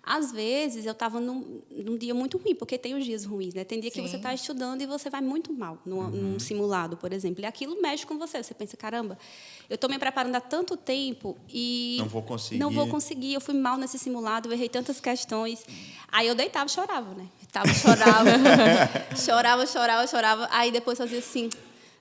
Às vezes, eu estava num dia muito ruim, porque tem os dias ruins, né? Tem dia que você está estudando e você vai muito mal num simulado, por exemplo. E aquilo mexe com você. Você pensa, caramba, eu estou me preparando há tanto tempo e... Não vou conseguir. Não vou conseguir. Eu fui mal nesse simulado, eu errei tantas questões. Aí eu deitava e chorava, né? Chorava. Aí depois fazia assim,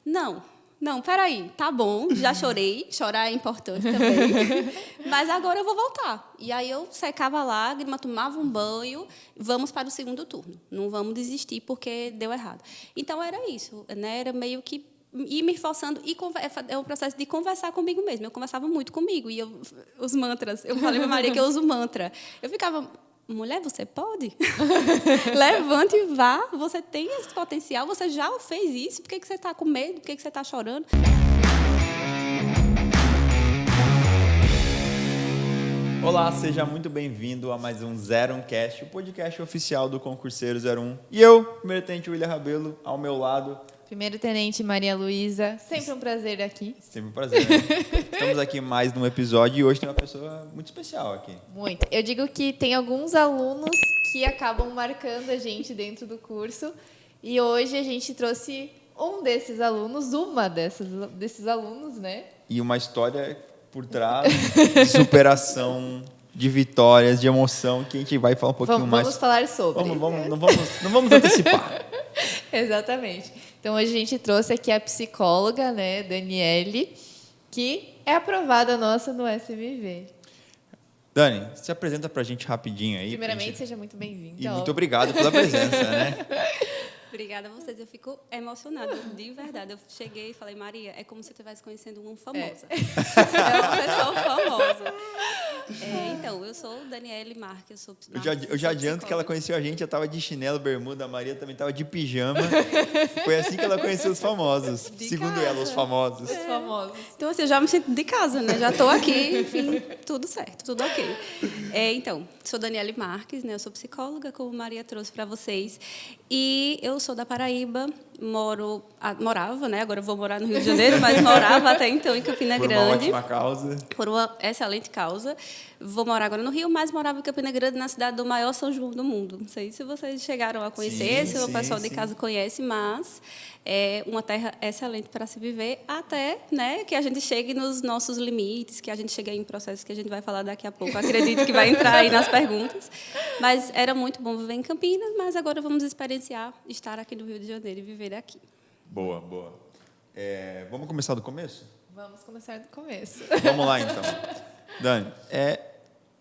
não, peraí, tá bom, já chorei, chorar é importante também, mas agora eu vou voltar. E aí eu secava a lágrima, tomava um banho, vamos para o segundo turno, não vamos desistir porque deu errado. Então, era isso, né? Era meio que ir me forçando, e é um processo de conversar comigo mesmo. Eu conversava muito comigo, e os mantras, eu falei para Maria que eu uso mantra. Eu ficava... Mulher, você pode? Levante e vá. Você tem esse potencial, você já fez isso. Por que você está com medo? Por que você está chorando? Olá, seja muito bem-vindo a mais um 01Cast, o podcast oficial do Concurseiro 01. E eu, primeiro-tenente William Rabelo, ao meu lado... Primeiro-tenente Maria Luísa, sempre um prazer aqui. Sempre um prazer, né? Estamos aqui mais num episódio e hoje tem uma pessoa muito especial aqui. Muito. Eu digo que tem alguns alunos que acabam marcando a gente dentro do curso e hoje a gente trouxe um desses alunos, desses alunos, né? E uma história por trás de superação, de vitórias, de emoção, que a gente vai falar um pouquinho mais. Vamos falar sobre. Não vamos antecipar. Exatamente. Então, hoje a gente trouxe aqui a psicóloga, né, Daniele, que é aprovada nossa no SMV. Dani, se apresenta pra gente rapidinho aí. Primeiramente, seja muito bem-vinda. E muito obrigado pela presença, né? Obrigada a vocês. Eu fico emocionada, de verdade. Eu cheguei e falei, Maria, é como se eu estivesse conhecendo uma famosa. É uma pessoa famosa. Então, eu sou Daniele Marques, eu sou Eu já adianto que ela conheceu a gente, eu estava de chinelo, bermuda, a Maria também estava de pijama. Foi assim que ela conheceu os famosos. Segundo ela, os famosos. Os famosos. Então, assim, eu já me sinto de casa, né? Já estou aqui, enfim, tudo certo, tudo ok. Então, sou Daniele Marques, né? Eu sou psicóloga, como a Maria trouxe para vocês. E eu sou da Paraíba, morava, né? Agora eu vou morar no Rio de Janeiro, mas morava até então em Campina Grande. Por uma ótima causa. Por uma excelente causa. Vou morar agora no Rio, mas morava em Campina Grande, na cidade do maior São João do mundo. Não sei se vocês chegaram a conhecer, se o pessoal de casa conhece, mas é uma terra excelente para se viver, até, né, que a gente chegue nos nossos limites, que a gente chegue em processos que a gente vai falar daqui a pouco. Acredito que vai entrar aí nas perguntas. Mas era muito bom viver em Campinas, mas agora vamos experienciar estar aqui no Rio de Janeiro e viver aqui. Boa. Vamos começar do começo? Vamos começar do começo. Vamos lá, então. Dani,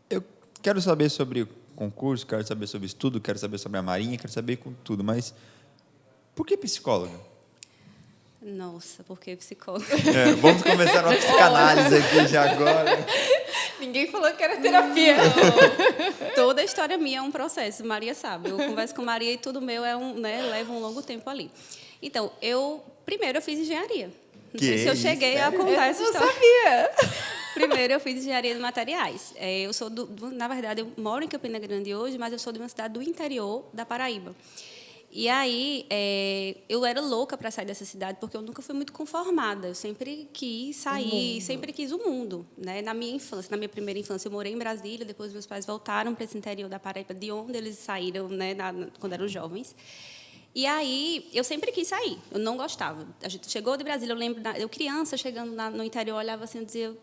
eu quero saber sobre o concurso, quero saber sobre estudo, quero saber sobre a Marinha, quero saber com tudo, mas por que psicóloga? Nossa, por que psicóloga? Vamos começar uma psicanálise aqui já agora. Ninguém falou que era terapia. Toda a história minha é um processo, Maria sabe. Eu converso com Maria e tudo meu leva um longo tempo ali. Então, primeiro eu fiz engenharia. Não sei se eu cheguei a contar essa história. Eu não sabia. Primeiro, eu fiz engenharia de materiais. Eu sou na verdade, eu moro em Campina Grande hoje, mas eu sou de uma cidade do interior da Paraíba. E aí, eu era louca para sair dessa cidade, porque eu nunca fui muito conformada. Eu sempre quis sair, sempre quis o mundo. Né? Na minha infância, na minha primeira infância, eu morei em Brasília, depois meus pais voltaram para esse interior da Paraíba, de onde eles saíram, né, quando eram jovens. E aí, eu sempre quis sair, eu não gostava. A gente chegou de Brasília, eu lembro, eu criança, chegando no interior, olhava assim e dizia,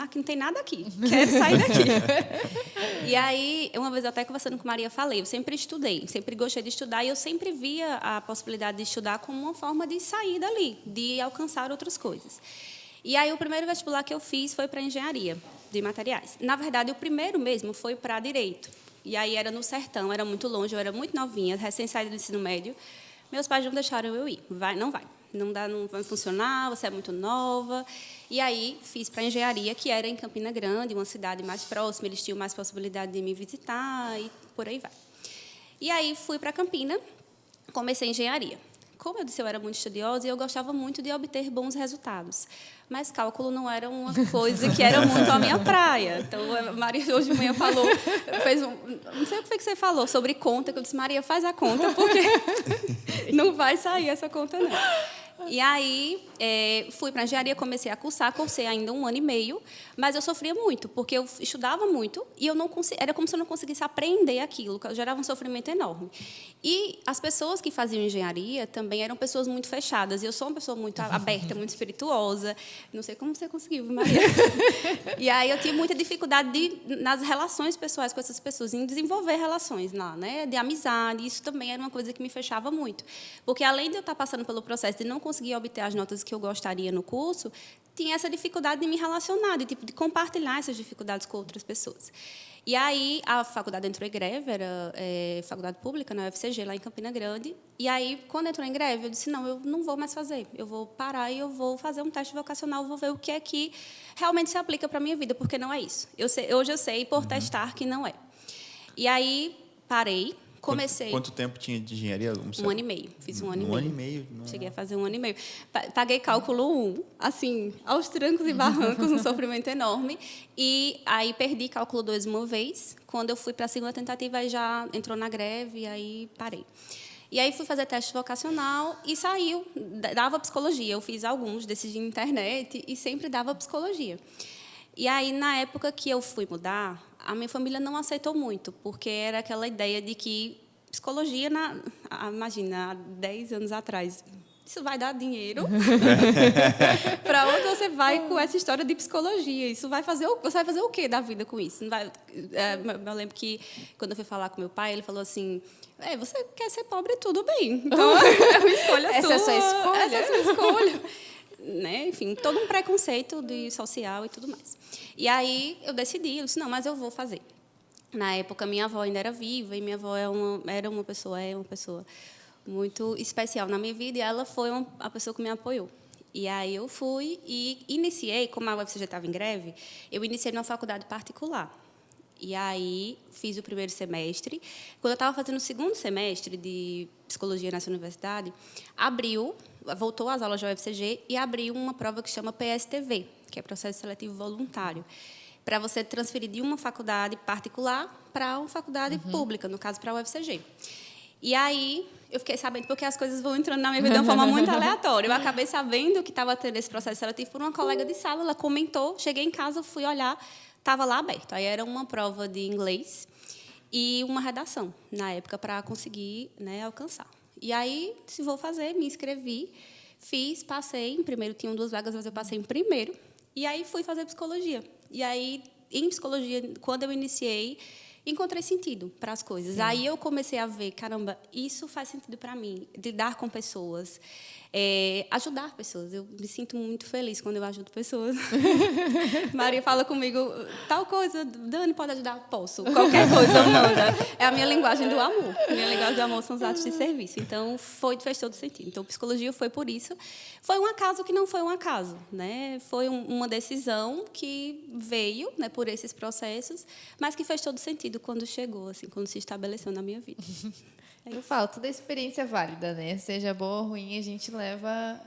aqui não tem nada aqui, quero sair daqui. E aí, uma vez, eu até conversando com Maria, falei, eu sempre estudei, sempre gostei de estudar, e eu sempre via a possibilidade de estudar como uma forma de sair dali, de alcançar outras coisas. E aí, o primeiro vestibular que eu fiz foi para engenharia de materiais. Na verdade, o primeiro mesmo foi para direito. E aí era no sertão, era muito longe, eu era muito novinha, recém-saída do ensino médio. Meus pais não deixaram eu ir. Não vai funcionar, você é muito nova. E aí fiz para engenharia, que era em Campina Grande, uma cidade mais próxima, eles tinham mais possibilidade de me visitar e por aí vai. E aí fui para Campina, comecei engenharia. Como eu disse, eu era muito estudiosa e eu gostava muito de obter bons resultados. Mas cálculo não era uma coisa que era muito a minha praia. Então, a Maria hoje de manhã falou, não sei o que foi que você falou, sobre conta, que eu disse, Maria, faz a conta, porque não vai sair essa conta, não. E aí, fui para a engenharia, comecei a cursei ainda 1 ano e meio, mas eu sofria muito, porque eu estudava muito e eu não era como se eu não conseguisse aprender aquilo, que gerava um sofrimento enorme. E as pessoas que faziam engenharia também eram pessoas muito fechadas, e eu sou uma pessoa muito aberta, muito espirituosa, não sei como você conseguiu, Maria. E aí eu tinha muita dificuldade nas relações pessoais com essas pessoas, em desenvolver relações lá, né, de amizade, isso também era uma coisa que me fechava muito, porque além de eu estar passando pelo processo de não conseguir obter as notas que eu gostaria no curso, tinha essa dificuldade de me relacionar, de compartilhar essas dificuldades com outras pessoas. E aí a faculdade entrou em greve, era faculdade pública, na UFCG, lá em Campina Grande. E aí, quando entrou em greve, eu disse, não, eu não vou mais fazer. Eu vou parar e eu vou fazer um teste vocacional, vou ver o que é que realmente se aplica para a minha vida, porque não é isso. Hoje eu sei, por testar, que não é. E aí, parei. Comecei. Quanto tempo tinha de engenharia? 1 ano e meio. Fiz 1 ano e meio. 1 ano e meio? Não. Cheguei a fazer 1 ano e meio. Paguei cálculo 1, assim, aos trancos e barrancos, um sofrimento enorme. E aí perdi cálculo 2 uma vez. Quando eu fui para a segunda tentativa, aí já entrou na greve e aí parei. E aí fui fazer teste vocacional e saiu. Dava psicologia. Eu fiz alguns desses de internet e sempre dava psicologia. E aí, na época que eu fui mudar, a minha família não aceitou muito, porque era aquela ideia de que psicologia, imagina, há 10 anos atrás, isso vai dar dinheiro? Para onde você vai com essa história de psicologia? Isso você vai fazer o quê da vida com isso? Não vai, eu lembro que, quando eu fui falar com meu pai, ele falou assim, você quer ser pobre, tudo bem. Então, é uma escolha Essa sua. é a sua escolha? Essa é a sua escolha. Né? Enfim, todo um preconceito de social e tudo mais. E aí eu decidi, eu disse, não, mas eu vou fazer. Na época, minha avó ainda era viva, e minha avó é uma pessoa muito especial na minha vida, e ela foi a pessoa que me apoiou. E aí eu fui e iniciei, como a UFCG estava em greve, eu iniciei numa faculdade particular. E aí fiz o primeiro semestre. Quando eu estava fazendo o segundo semestre de psicologia nessa universidade, voltou às aulas da UFCG e abriu uma prova que chama PSTV, que é Processo Seletivo Voluntário, para você transferir de uma faculdade particular para uma faculdade pública, no caso, para a UFCG. E aí eu fiquei sabendo, porque as coisas vão entrando na minha vida de uma forma muito aleatória. Eu acabei sabendo que estava tendo esse processo seletivo por uma colega de sala, ela comentou, cheguei em casa, fui olhar, estava lá aberto. Aí era uma prova de inglês e uma redação, na época, para conseguir, né, alcançar. E aí, se vou fazer, me inscrevi, fiz, passei. Em primeiro tinham 2 vagas, mas eu passei em primeiro. E aí fui fazer psicologia. E aí, em psicologia, quando eu iniciei, encontrei sentido para as coisas. Sim. Aí eu comecei a ver, caramba, isso faz sentido para mim, lidar com pessoas, ajudar pessoas. Eu me sinto muito feliz quando eu ajudo pessoas. Maria fala comigo, tal coisa, Dani, pode ajudar? Posso. Qualquer coisa, manda. É a minha linguagem do amor. Minha linguagem do amor são os atos de serviço. Então, fez todo sentido. Então, psicologia foi por isso. Foi um acaso que não foi um acaso, né? Foi uma decisão que veio, né, por esses processos, mas que fez todo sentido quando chegou, assim, quando se estabeleceu na minha vida. Eu falo, toda experiência é válida, né? Seja boa ou ruim, a gente leva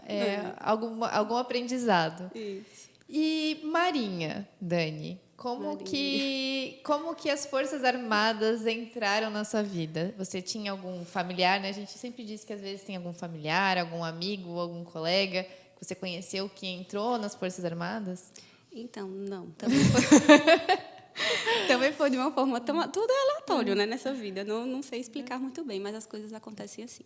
algum aprendizado. Isso. E Marinha, Dani, como que as Forças Armadas entraram na sua vida? Você tinha algum familiar, né? A gente sempre diz que às vezes tem algum familiar, algum amigo, algum colega que você conheceu que entrou nas Forças Armadas? Então, não. Também foi de uma forma... Tudo é aleatório, né, nessa vida. Não sei explicar muito bem, mas as coisas acontecem assim.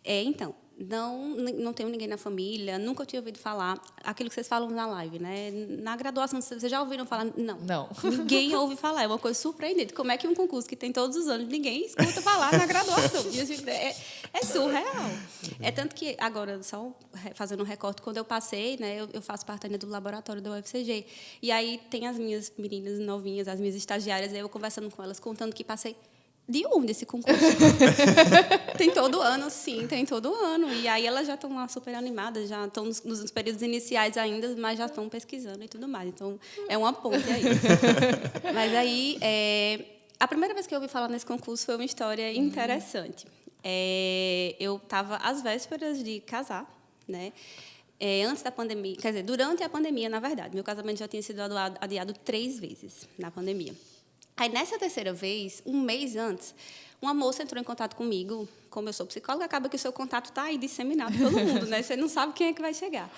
Então, não tenho ninguém na família, nunca tinha ouvido falar aquilo que vocês falam na live, né? Na graduação, vocês já ouviram falar? Não. Ninguém ouve falar. É uma coisa surpreendente. Como é que um concurso que tem todos os anos, ninguém escuta falar na graduação? É surreal. É tanto que, agora, só fazendo um recorte, quando eu passei, né, eu faço parte ainda do laboratório da UFCG. E aí tem as minhas meninas novinhas, as minhas estagiárias, eu conversando com elas, contando que passei. De onde esse concurso? Tem todo ano, sim, tem todo ano. E aí elas já estão lá super animadas, já estão nos períodos iniciais ainda, mas já estão pesquisando e tudo mais. Então, é uma ponte aí. Mas aí, a primeira vez que eu ouvi falar nesse concurso foi uma história interessante. Eu estava às vésperas de casar, né? Antes da pandemia, quer dizer, durante a pandemia, na verdade. Meu casamento já tinha sido adiado 3 vezes na pandemia. Aí, nessa terceira vez, um mês antes, uma moça entrou em contato comigo. Como eu sou psicóloga, acaba que o seu contato está aí disseminado pelo mundo, né? Você não sabe quem é que vai chegar.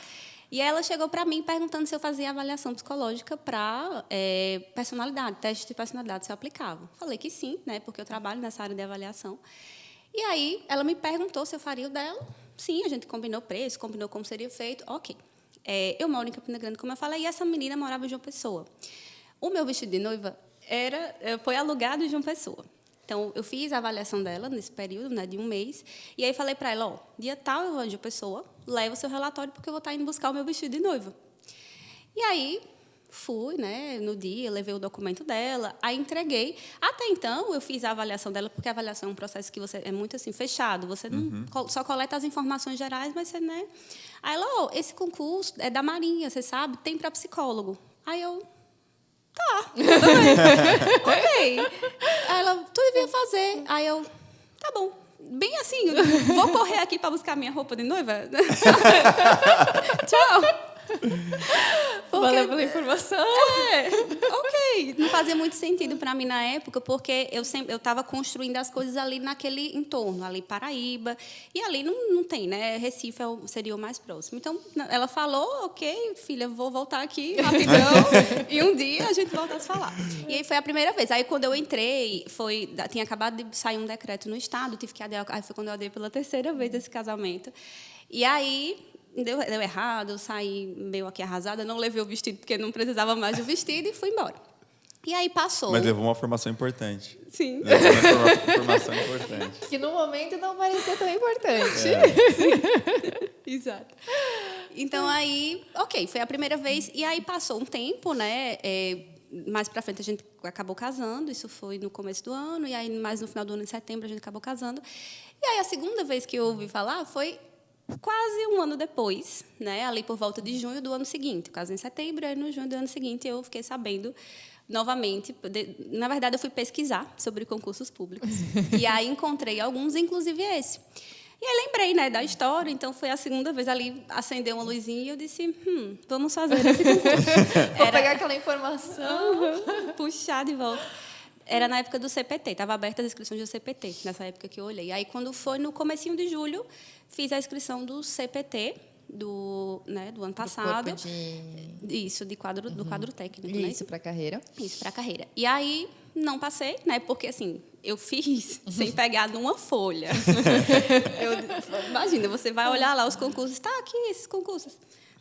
E ela chegou para mim perguntando se eu fazia avaliação psicológica para personalidade, teste de personalidade, se eu aplicava. Falei que sim, né? Porque eu trabalho nessa área de avaliação. E aí, ela me perguntou se eu faria o dela. Sim, a gente combinou preço, combinou como seria feito. Ok. Eu moro em Campina Grande, como eu falei, e essa menina morava em João Pessoa. O meu vestido de noiva foi alugado em João Pessoa. Então, eu fiz a avaliação dela nesse período, né, de um mês, e aí falei para ela, dia tal eu vou em João Pessoa, leva o seu relatório porque eu vou estar indo buscar o meu vestido de noiva. E aí, fui, né, no dia, levei o documento dela, aí entreguei. Até então, eu fiz a avaliação dela, porque a avaliação é um processo que você é muito assim, fechado, você não só coleta as informações gerais, mas você, né... Aí ela, esse concurso é da Marinha, você sabe, tem para psicólogo. Aí eu... Tá, tudo bem. Ok. Aí ela, tu devia fazer. Aí eu, tá bom. Bem assim, vou correr aqui para buscar minha roupa de noiva. Tchau. Valeu pela informação. Ok. Não fazia muito sentido para mim na época, porque eu estava construindo as coisas ali naquele entorno, ali Paraíba. E ali não tem, né? Recife seria o mais próximo. Então, ela falou, ok, filha, vou voltar aqui rapidão. E um dia a gente volta a se falar. E aí foi a primeira vez. Aí, quando eu entrei, tinha acabado de sair um decreto no Estado, tive que adiar. Aí foi quando eu adiei pela terceira vez esse casamento. E aí... Deu errado, eu saí meio aqui arrasada, não levei o vestido porque não precisava mais do vestido e fui embora. E aí passou. Mas levou uma formação importante. Sim. Levou uma formação importante. Que no momento não parecia tão importante. Sim. Exato. Então aí, ok, foi a primeira vez. E aí passou um tempo, né? Mais para frente a gente acabou casando, isso foi no começo do ano, e aí mais no final do ano, em setembro, a gente acabou casando. E aí a segunda vez que eu ouvi falar foi quase um ano depois, né, ali por volta de junho do ano seguinte. Eu casei em setembro, aí no junho do ano seguinte eu fiquei sabendo novamente. Na verdade, eu fui pesquisar sobre concursos públicos. E aí encontrei alguns, inclusive esse. E aí lembrei, né, da história, então foi a segunda vez ali, acendeu uma luzinha e eu disse, vamos fazer esse concurso. Vou pegar aquela informação. Puxar de volta. Era na época do CPT, estava aberta as inscrições do CPT, nessa época que eu olhei. Aí, quando foi no comecinho de julho, fiz a inscrição do CPT do ano passado. Isso, do quadro técnico. Isso, né? Para a carreira. Isso, para a carreira. E aí, não passei, né? Porque, assim, eu fiz sem pegar numa folha. Imagina, você vai olhar lá os concursos. Está aqui, esses concursos.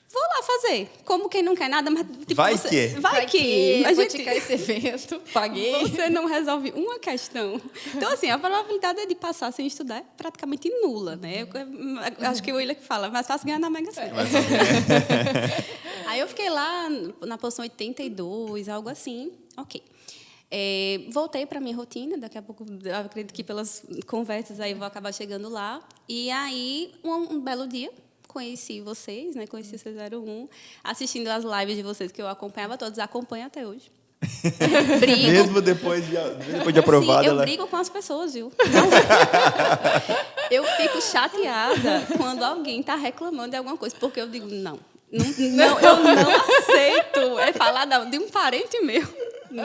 Vou lá fazer. Como quem não quer nada, mas... Tipo, vai que. Vou indicar esse evento. Paguei. Você não resolve uma questão. Então, assim, a probabilidade de passar sem estudar é praticamente nula, né? Eu acho que o William que fala, mas fácil ganhar na Mega Sena. Aí eu fiquei lá na posição 82, algo assim. Ok. Voltei para a minha rotina, daqui a pouco, eu acredito que pelas conversas aí eu vou acabar chegando lá. E aí, um belo dia, conheci vocês, né? Conheci o C01, assistindo as lives de vocês, que eu acompanhava todos, acompanho até hoje. Brigo. Mesmo depois de aprovada. Sim, eu brigo com as pessoas, viu? Eu fico chateada quando alguém está reclamando de alguma coisa, porque eu digo, não, eu não aceito falar de um parente meu. Não.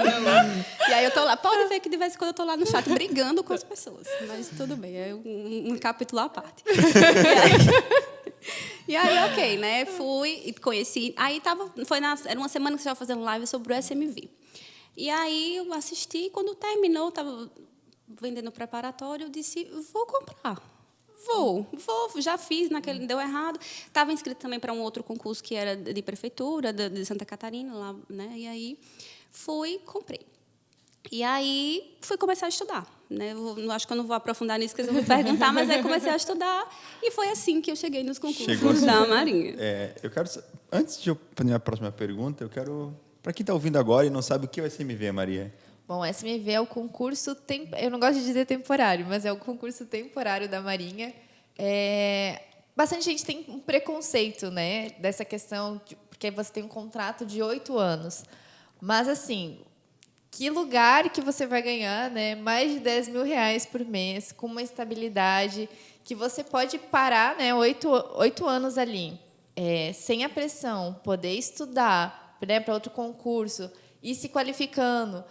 E aí eu tô lá, pode ver que de vez em quando eu tô lá no chat brigando com as pessoas, mas tudo bem, é um capítulo à parte. E aí, ok, né? Fui e conheci. Aí era uma semana que você estava fazendo live sobre o SMV. E aí eu assisti, quando terminou, estava vendendo preparatório, eu disse, vou comprar. Vou, já fiz, deu errado. Estava inscrito também para um outro concurso que era de prefeitura, de Santa Catarina, lá, né? E aí fui, comprei. E aí fui começar a estudar. Né? Acho que eu não vou aprofundar nisso, que eu vou perguntar, mas aí comecei a estudar e foi assim que eu cheguei nos concursos da Marinha. Eu quero, antes de eu fazer a próxima pergunta, eu quero, para quem está ouvindo agora e não sabe o que é o SMV, Maria. Bom, o SMV é o concurso, eu não gosto de dizer temporário, mas é o concurso temporário da Marinha. Bastante gente tem um preconceito, né, dessa questão, porque você tem um contrato de 8 anos. Mas, assim, que lugar que você vai ganhar, né, mais de R$10.000 por mês, com uma estabilidade, que você pode parar, né, 8 anos ali, sem a pressão, poder estudar, né, para outro concurso, ir se qualificando.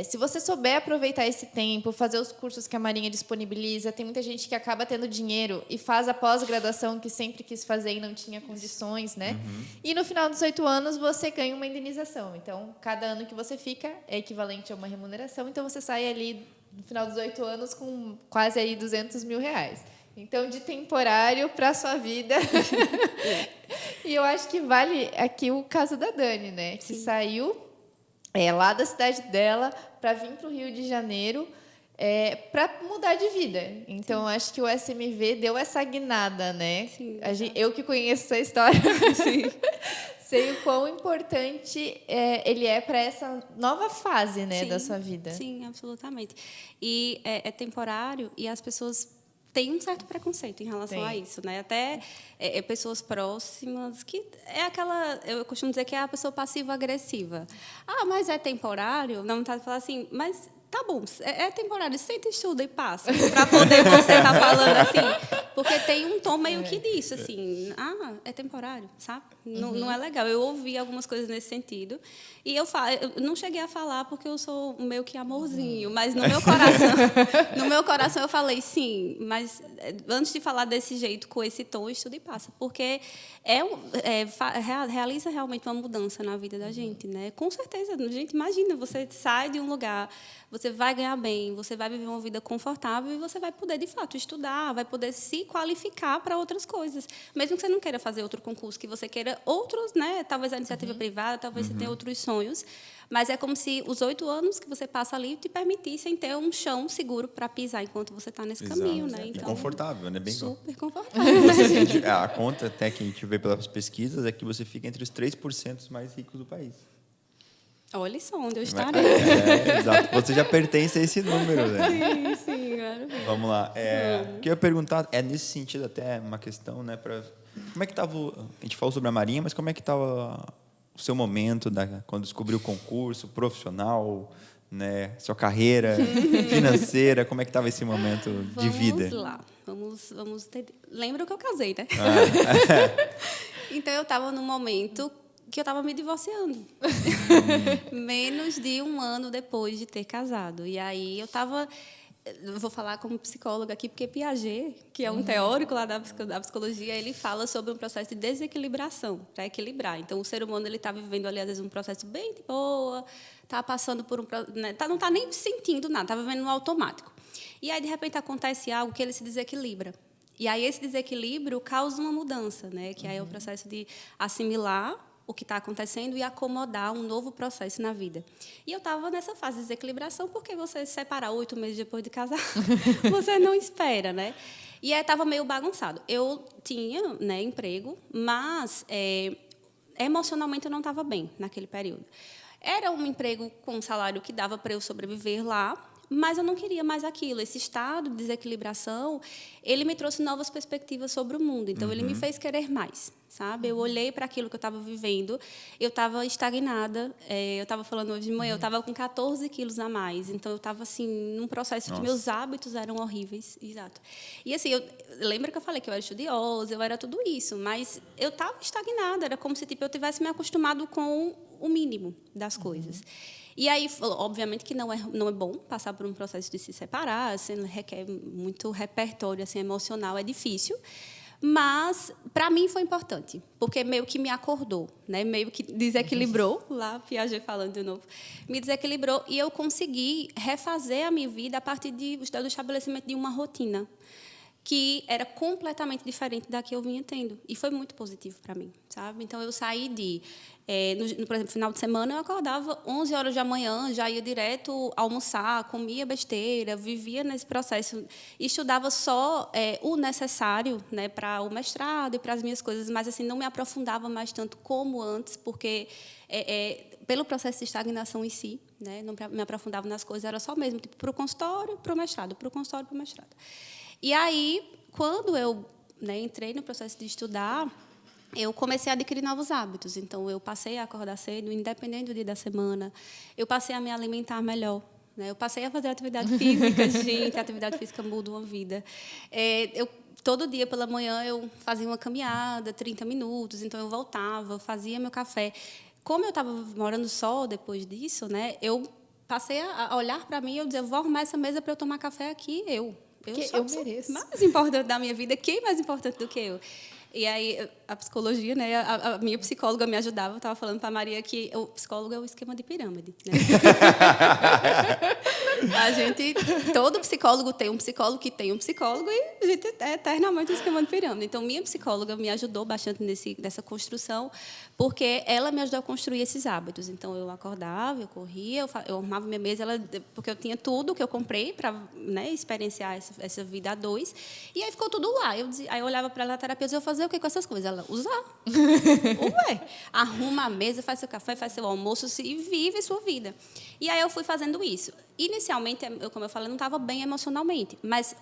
Se você souber aproveitar esse tempo, fazer os cursos que a Marinha disponibiliza, tem muita gente que acaba tendo dinheiro e faz a pós-graduação que sempre quis fazer e não tinha condições, né? E no final dos 8 anos você ganha uma indenização. Então, cada ano que você fica é equivalente a uma remuneração. Então, você sai ali no final dos 8 anos com quase aí R$200 mil. Então, de temporário para a sua vida. E eu acho que vale aqui o caso da Dani, né? Que saiu lá da cidade dela para vir para o Rio de Janeiro para mudar de vida. Então, acho que o SMV deu essa guinada, né? Sim, Eu que conheço essa história, Sim. sei o quão importante ele é para essa nova fase, né, da sua vida. Sim, absolutamente. E é temporário e as pessoas têm um certo preconceito em relação a isso, né? Até pessoas próximas, que é aquela... Eu costumo dizer que é a pessoa passiva-agressiva. Ah, mas é temporário? Não vontade de falar assim, mas... Tá bom, é temporário, senta, estuda e passa. Para poder você estar falando assim. Porque tem um tom meio que disso, assim. Ah, é temporário, sabe? Não é legal. Eu ouvi algumas coisas nesse sentido. E eu não cheguei a falar porque eu sou meio que amorzinho. Mas no meu coração eu falei sim. Mas antes de falar desse jeito, com esse tom, estuda e passa. Porque realiza realmente uma mudança na vida da gente, né? Com certeza. Gente, imagina, você sai de um lugar... Você vai ganhar bem, você vai viver uma vida confortável e você vai poder, de fato, estudar, vai poder se qualificar para outras coisas. Mesmo que você não queira fazer outro concurso, que você queira outros, né? Talvez a iniciativa privada, talvez você tenha outros sonhos. Mas é como se os 8 anos que você passa ali te permitissem ter um chão seguro para pisar enquanto você está nesse caminho, né? Então, e confortável, né? Bem super confortável. A conta até que a gente vê pelas pesquisas é que você fica entre os 3% mais ricos do país. Olha só onde eu estarei. Exato. Você já pertence a esse número, né? Sim, claro. Vamos lá. O que eu ia perguntar nesse sentido até uma questão, né? Como é que estava... A gente falou sobre a Marinha, mas como é que estava o seu momento quando descobriu o concurso profissional, né? Sua carreira financeira, como é que estava esse momento de vida? Vamos lá. Vamos ter... Lembra que eu casei, né? Então, eu estava num momento... que eu estava me divorciando. Menos de 1 ano depois de ter casado. E aí eu estava... Vou falar como psicóloga aqui, porque Piaget, que é um teórico lá da psicologia, ele fala sobre um processo de desequilibração, para equilibrar. Então, o ser humano está vivendo ali, às vezes, um processo bem de boa, está passando por né, não está nem sentindo nada, está vivendo no automático. E aí, de repente, acontece algo que ele se desequilibra. E aí, esse desequilíbrio causa uma mudança, né? Que aí é o processo de assimilar o que está acontecendo e acomodar um novo processo na vida. E eu estava nessa fase de desequilibração, porque você se separar 8 meses depois de casar, você não espera, né? E aí estava meio bagunçado. Eu tinha, né, emprego, mas emocionalmente eu não estava bem naquele período. Era um emprego com um salário que dava para eu sobreviver lá, mas eu não queria mais aquilo. Esse estado de desequilibração, ele me trouxe novas perspectivas sobre o mundo. Então, ele me fez querer mais, sabe? Eu olhei para aquilo que eu estava vivendo, eu estava estagnada. Eu estava falando hoje de manhã, eu estava com 14 quilos a mais. Então, eu estava, assim, num processo que meus hábitos eram horríveis. Exato. E, assim, lembra que eu falei que eu era estudiosa, eu era tudo isso, mas eu estava estagnada. Era como se eu tivesse me acostumado com o mínimo das coisas. E aí, obviamente, que não é bom passar por um processo de se separar, assim, requer muito repertório assim, emocional, é difícil. Mas, para mim, foi importante, porque meio que me acordou, né? Meio que desequilibrou, lá Piaget falando de novo, me desequilibrou e eu consegui refazer a minha vida a partir do estabelecimento de uma rotina que era completamente diferente da que eu vinha tendo. E foi muito positivo para mim, sabe? Então, eu saí por exemplo, final de semana, eu acordava 11 horas da manhã, já ia direto almoçar, comia besteira, vivia nesse processo. Estudava só o necessário, né, para o mestrado e para as minhas coisas, mas assim, não me aprofundava mais tanto como antes, porque pelo processo de estagnação em si, né, não me aprofundava nas coisas, era só mesmo para o consultório, para o mestrado, para o consultório, para o mestrado. E aí, quando eu entrei no processo de estudar, eu comecei a adquirir novos hábitos. Então, eu passei a acordar cedo, independente do dia da semana. Eu passei a me alimentar melhor, né? Eu passei a fazer atividade física. Gente, a atividade física muda uma vida. Todo dia, pela manhã, eu fazia uma caminhada, 30 minutos. Então, eu voltava, fazia meu café. Como eu estava morando só depois disso, né, eu passei a olhar para mim e eu dizer, vou arrumar essa mesa para eu tomar café aqui, eu Porque sou eu mereço. mais importante da minha vida. Quem é mais importante do que eu? E aí, a psicologia, né? A minha psicóloga me ajudava. Eu estava falando para a Maria que o psicólogo é o esquema de pirâmide. Né? Todo psicólogo tem um psicólogo que tem um psicólogo e a gente é eternamente um esquema de pirâmide. Então, minha psicóloga me ajudou bastante nessa construção, porque ela me ajudou a construir esses hábitos. Então, eu acordava, eu corria, eu arrumava minha mesa, porque eu tinha tudo que eu comprei para, né, experienciar essa vida a dois. E aí ficou tudo lá. Aí eu olhava para ela na terapia e eu fazia o que com essas coisas? Ela, usar. Ué, arruma a mesa, faz seu café, faz seu almoço e vive a sua vida. E aí eu fui fazendo isso. Inicialmente, como eu falei, não estava bem emocionalmente, mas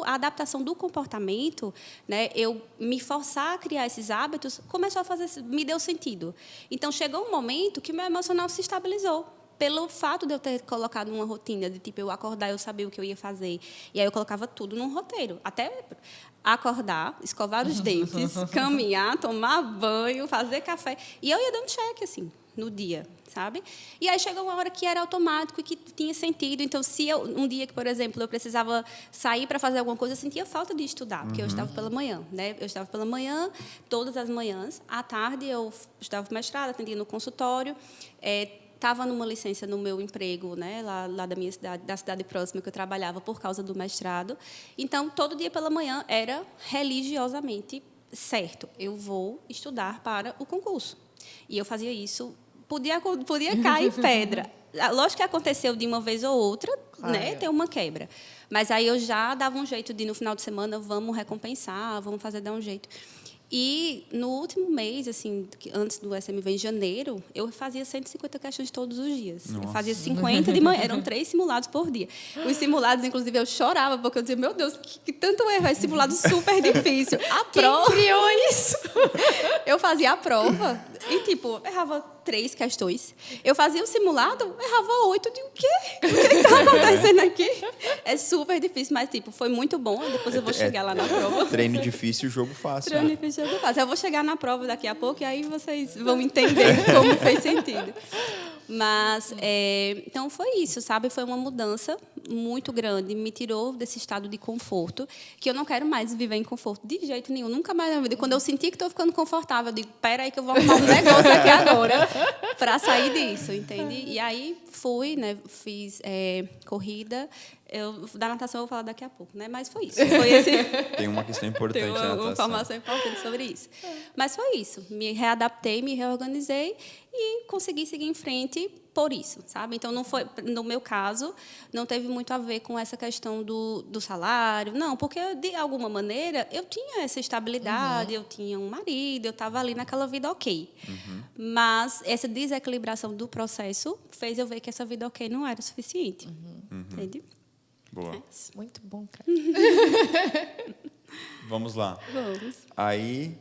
a adaptação do comportamento, né, eu me forçar a criar esses hábitos, começou a fazer, me deu sentido. Então, chegou um momento que meu emocional se estabilizou. Pelo fato de eu ter colocado uma rotina, de tipo, eu acordar, eu sabia o que eu ia fazer. E aí eu colocava tudo num roteiro. Até acordar, escovar os dentes, caminhar, tomar banho, fazer café. E eu ia dando check, assim, no dia, sabe? E aí chegou uma hora que era automático e que tinha sentido. Então, se um dia que, por exemplo, eu precisava sair para fazer alguma coisa, eu sentia falta de estudar, porque eu estava pela manhã, né? Eu estava pela manhã, todas as manhãs. À tarde, eu estava mestrado, atendia no consultório, estava numa licença no meu emprego, né, lá da minha cidade, da cidade próxima que eu trabalhava por causa do mestrado. Então, todo dia pela manhã era religiosamente certo. Eu vou estudar para o concurso. E eu fazia isso, podia cair pedra. Lógico que aconteceu de uma vez ou outra, claro, né, ter uma quebra. Mas aí eu já dava um jeito de, no final de semana, vamos recompensar, vamos dar um jeito. E no último mês, assim, antes do SMV, em janeiro, eu fazia 150 questões todos os dias. Nossa. Eu fazia 50 de manhã, eram 3 simulados por dia. Os simulados, inclusive, eu chorava, porque eu dizia, meu Deus, que tanto erro, esse simulado super difícil. Quem criou isso? Eu fazia a prova e, tipo, errava 3 questões. Eu fazia o simulado, errava 8. De o quê? O que está acontecendo aqui? É super difícil, mas, tipo, foi muito bom. Depois eu vou chegar lá na prova. Treino difícil, jogo fácil. Treino difícil, jogo fácil. Eu vou chegar na prova daqui a pouco e aí vocês vão entender como fez sentido. Mas, então, foi isso, sabe? Foi uma mudança muito grande. Me tirou desse estado de conforto, que eu não quero mais viver em conforto de jeito nenhum. Nunca mais na vida. Quando eu senti que estou ficando confortável, eu digo, espera aí que eu vou arrumar um negócio aqui agora para sair disso, entende? E aí fui, né? Fiz corrida. Da natação eu vou falar daqui a pouco, né? Mas foi isso. Tem uma questão importante Tem na natação. uma informação importante sobre isso. Mas foi isso. Me readaptei, me reorganizei e consegui seguir em frente por isso, sabe? Então, não foi, no meu caso, não teve muito a ver com essa questão do salário. Não, porque, de alguma maneira, eu tinha essa estabilidade, eu tinha um marido, eu estava ali naquela vida ok. Mas essa desequilibração do processo fez eu ver que essa vida ok não era suficiente. Entende? Boa. Muito bom, cara. Vamos lá. Vamos. Aí,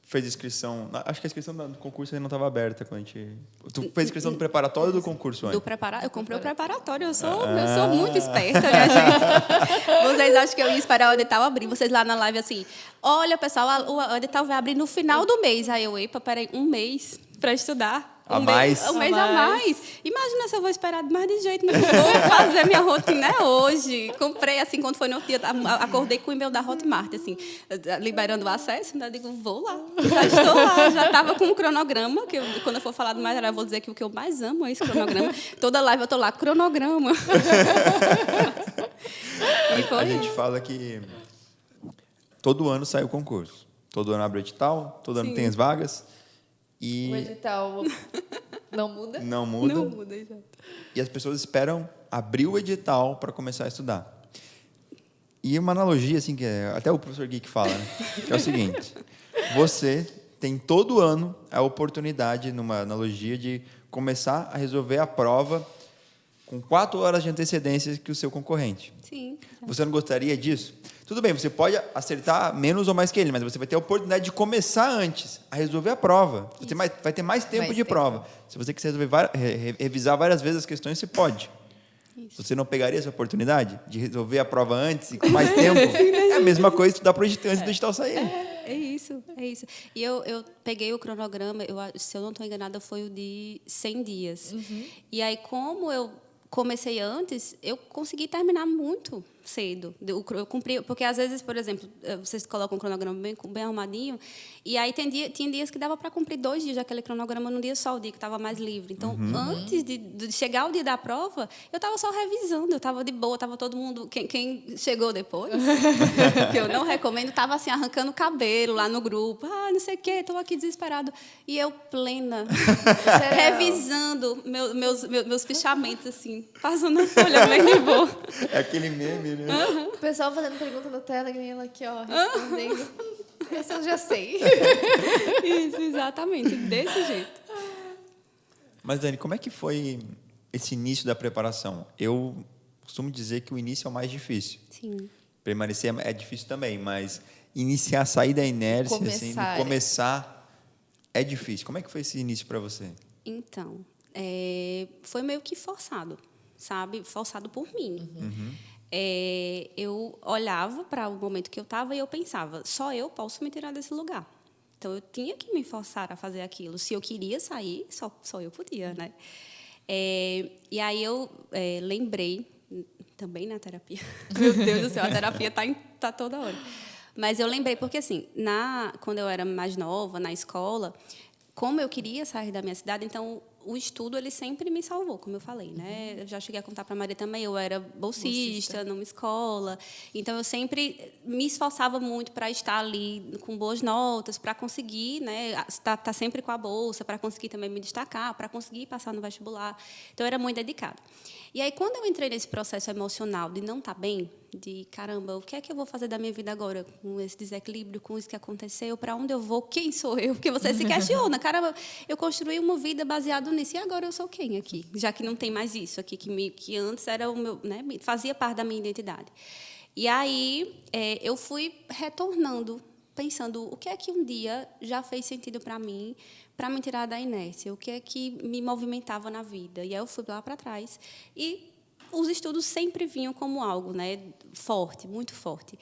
fez inscrição... Acho que a inscrição do concurso ainda não estava aberta quando a gente... Tu fez inscrição do preparatório ou do concurso antes? Eu comprei o preparatório. Eu sou muito esperta, minha gente. Vocês acham que eu ia esperar o edital abrir? Vocês lá na live assim, olha, pessoal, o edital vai abrir no final do mês. Aí eu, epa, peraí, um mês para estudar. Um mês a mais. Imagina se eu vou esperar mais de jeito nenhum. Vou fazer minha rotina hoje. Comprei, assim, quando foi no dia, acordei com o e-mail da Hotmart, assim, liberando o acesso, né? Eu digo, vou lá. Já estou lá, já estava com um cronograma, que quando eu for falar do mais, eu vou dizer que o que eu mais amo é esse cronograma. Toda live eu estou lá, cronograma. A gente fala que todo ano sai o concurso. Todo ano abre o edital, todo ano tem as vagas. E o edital não muda? Não muda. Não muda, exato. E as pessoas esperam abrir o edital para começar a estudar. E uma analogia, assim, que até o professor Gui que fala, né? Que é o seguinte: você tem todo ano a oportunidade, numa analogia, de começar a resolver a prova com 4 horas de antecedência que o seu concorrente. Sim. Você não gostaria disso? Tudo bem, você pode acertar menos ou mais que ele, mas você vai ter a oportunidade de começar antes a resolver a prova. Você vai ter mais tempo de prova. Se você quiser revisar várias vezes as questões, você pode. Isso. Você não pegaria essa oportunidade de resolver a prova antes e com mais tempo? É a mesma coisa estudar para o antes do edital sair. É isso, é isso. E eu peguei o cronograma, se eu não estou enganada, foi o de 100 dias. E aí, como eu comecei antes, eu consegui terminar muito cedo. Eu cumpri, porque às vezes, por exemplo, vocês colocam um cronograma bem arrumadinho, e aí tinha dias que dava para cumprir 2 dias daquele cronograma num dia só, o dia que estava mais livre. Então, antes de chegar o dia da prova, eu estava só revisando, eu estava de boa, estava todo mundo... Quem chegou depois, que eu não recomendo, estava assim, arrancando o cabelo lá no grupo. Não sei o quê, estou aqui desesperado. E eu plena, revisando meus fichamentos, assim, passando a folha bem de boa. É aquele meme, né? O pessoal fazendo pergunta no Telegram e ela aqui, ó, respondendo. Essa eu já sei. Isso, exatamente, desse jeito. Mas, Dani, como é que foi esse início da preparação? Eu costumo dizer que o início é o mais difícil. Sim. Permanecer é difícil também, mas iniciar, sair da inércia, assim, começar é difícil. Como é que foi esse início para você? Então, foi meio que forçado, sabe? Forçado por mim. Eu olhava para o momento que eu estava e eu pensava, só eu posso me tirar desse lugar. Então, eu tinha que me forçar a fazer aquilo. Se eu queria sair, só eu podia, né? E aí eu lembrei, também na terapia, meu Deus do céu, a terapia tá toda hora. Mas eu lembrei, porque assim, quando eu era mais nova, na escola, como eu queria sair da minha cidade, então o estudo ele sempre me salvou, como eu falei, né? Eu já cheguei a contar para a Maria também, eu era bolsista numa escola, então eu sempre me esforçava muito para estar ali com boas notas, para conseguir, né, tá sempre com a bolsa, para conseguir também me destacar, para conseguir passar no vestibular. Então eu era muito dedicada. E aí quando eu entrei nesse processo emocional de não estar bem, de caramba, o que é que eu vou fazer da minha vida agora com esse desequilíbrio, com isso que aconteceu, para onde eu vou, quem sou eu? Porque você se questiona, caramba, eu construí uma vida baseada nisso, e agora eu sou quem aqui? Já que não tem mais isso aqui, que antes era o meu, né, fazia parte da minha identidade. E aí eu fui retornando, pensando o que é que um dia já fez sentido para mim tirar da inércia, o que é que me movimentava na vida. E aí eu fui lá para trás e os estudos sempre vinham como algo, né, forte, muito forte.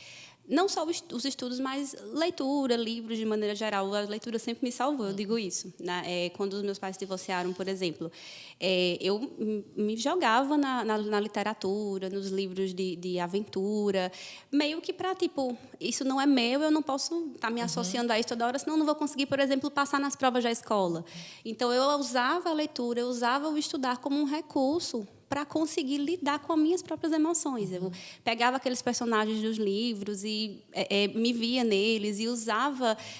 Não só os estudos, mas leitura, livros de maneira geral. A leitura sempre me salvou, eu digo isso. Quando os meus pais se divorciaram, por exemplo, eu me jogava na literatura, nos livros de aventura, meio que para, tipo, isso não é meu, eu não posso estar me associando a isso toda hora, senão eu não vou conseguir, por exemplo, passar nas provas da escola. Então, eu usava a leitura, eu usava o estudar como um recurso para conseguir lidar com as minhas próprias emoções. Eu pegava aqueles personagens dos livros e me via neles e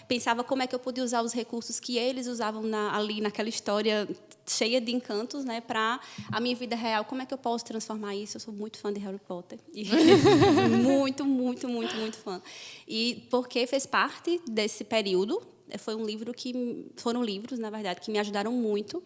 pensava como é que eu podia usar os recursos que eles usavam ali naquela história cheia de encantos, né, para a minha vida real. Como é que eu posso transformar isso? Eu sou muito fã de Harry Potter. Muito, muito, muito, muito fã. E porque fez parte desse período, foram livros, na verdade, que me ajudaram muito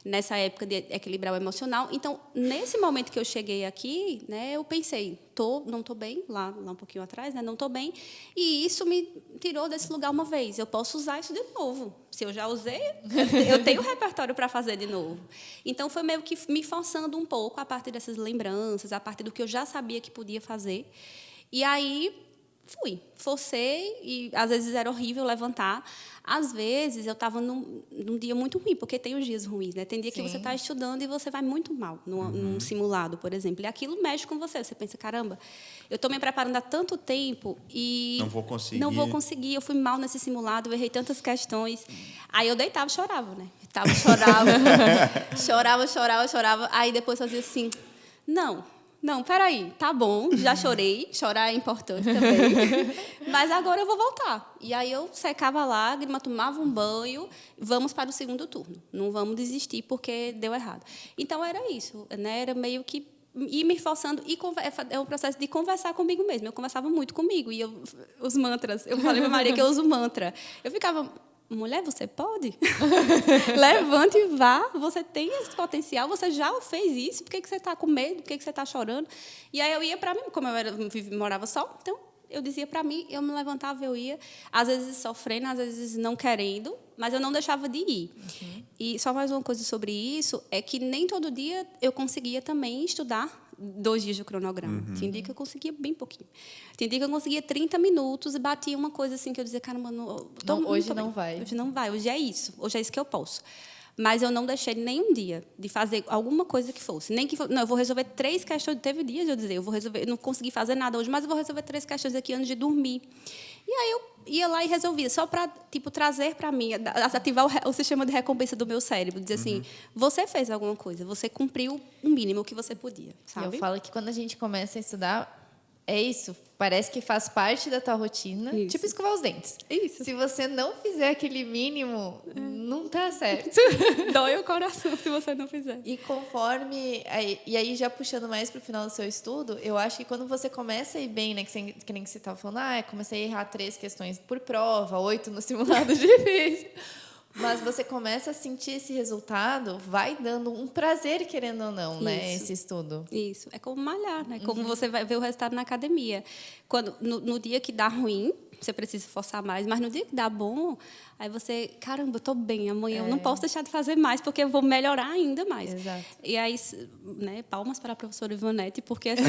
nessa época de equilibrar o emocional. Então, nesse momento que eu cheguei aqui, né, eu pensei, não estou bem, lá um pouquinho atrás, né, não estou bem, e isso me tirou desse lugar uma vez. Eu posso usar isso de novo. Se eu já usei, eu tenho repertório para fazer de novo. Então, foi meio que me forçando um pouco a partir dessas lembranças, a partir do que eu já sabia que podia fazer. E aí forcei, e às vezes era horrível levantar. Às vezes eu estava num dia muito ruim, porque tem os dias ruins, né? Tem dia que você está estudando e você vai muito mal num simulado, por exemplo. E aquilo mexe com você. Você pensa, caramba, eu estou me preparando há tanto tempo e não vou conseguir. Não vou conseguir. Eu fui mal nesse simulado, eu errei tantas questões. Aí eu deitava e chorava, né? Chorava. Aí depois fazia assim, não, peraí, tá bom, já chorei, chorar é importante também, mas agora eu vou voltar. E aí eu secava a lágrima, tomava um banho, vamos para o segundo turno, não vamos desistir porque deu errado. Então, era isso, né? Era meio que ir me forçando, é um processo de conversar comigo mesmo. Eu conversava muito comigo, e os mantras, eu falei para a Maria que eu uso mantra. Eu ficava... Mulher, você pode? Levante e vá. Você tem esse potencial. Você já fez isso. Por que você está com medo? Por que você está chorando? E aí eu ia para mim, como eu morava só, então eu dizia para mim, eu me levantava, eu ia, às vezes sofrendo, às vezes não querendo, mas eu não deixava de ir. E só mais uma coisa sobre isso, é que nem todo dia eu conseguia também estudar 2 dias de cronograma. Tinha dia que eu conseguia bem pouquinho. Tinha dia que eu conseguia 30 minutos e batia uma coisa assim que eu dizia, caramba, hoje não vai. Hoje não vai, hoje é isso que eu posso. Mas eu não deixei nenhum dia de fazer alguma coisa que fosse. Nem que não, eu vou resolver 3 questões. Teve dias de eu dizer, eu não consegui fazer nada hoje, mas eu vou resolver 3 questões aqui antes de dormir. E aí eu ia lá e resolvia, só para trazer para mim, ativar o sistema de recompensa do meu cérebro, dizer assim, você fez alguma coisa, você cumpriu o mínimo que você podia, sabe? Eu falo que quando a gente começa a estudar, é isso, parece que faz parte da tua rotina, Isso. tipo escovar os dentes. Isso. Se você não fizer aquele mínimo, não tá certo. Dói o coração se você não fizer. E conforme... E aí, já puxando mais para o final do seu estudo, eu acho que quando você começa a ir bem, né, que nem que você estava falando, comecei a errar 3 questões por prova, 8 no simulado difícil. Mas você começa a sentir esse resultado, vai dando um prazer, querendo ou não, né, esse estudo. Isso. É como malhar, né? Como você vai ver o resultado na academia. No dia que dá ruim, você precisa forçar mais, mas no dia que dá bom, aí você, caramba, eu estou bem, amanhã eu não posso deixar de fazer mais, porque eu vou melhorar ainda mais. Exato. E aí, né, palmas para a professora Ivonete, porque assim,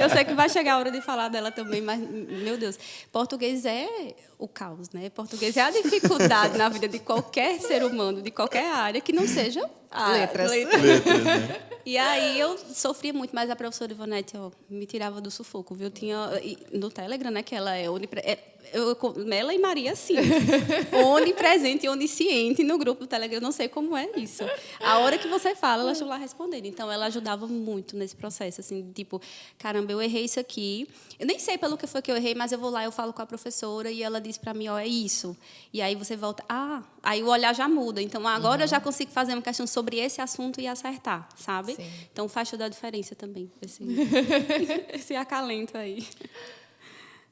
eu sei que vai chegar a hora de falar dela também, mas, meu Deus, português é o caos, né? Português é a dificuldade na vida de qualquer ser humano, de qualquer área, que não seja letras. Né? E aí eu sofria muito, mas a professora Ivonete me tirava do sufoco, viu? Tinha no Telegram, né, que ela é ela e Maria, sim, onipresente e onisciente no grupo do Telegram. Eu não sei como é isso. A hora que você fala, elas estão lá respondendo. Então, ela ajudava muito nesse processo, assim, tipo, caramba, eu errei isso aqui. Eu nem sei pelo que foi que eu errei, mas eu vou lá, eu falo com a professora e ela diz para mim, é isso. E aí você volta, aí o olhar já muda. Então, agora eu já consigo fazer uma questão sobre esse assunto e acertar, sabe? Sim. Então, faz toda a diferença também, esse acalento aí.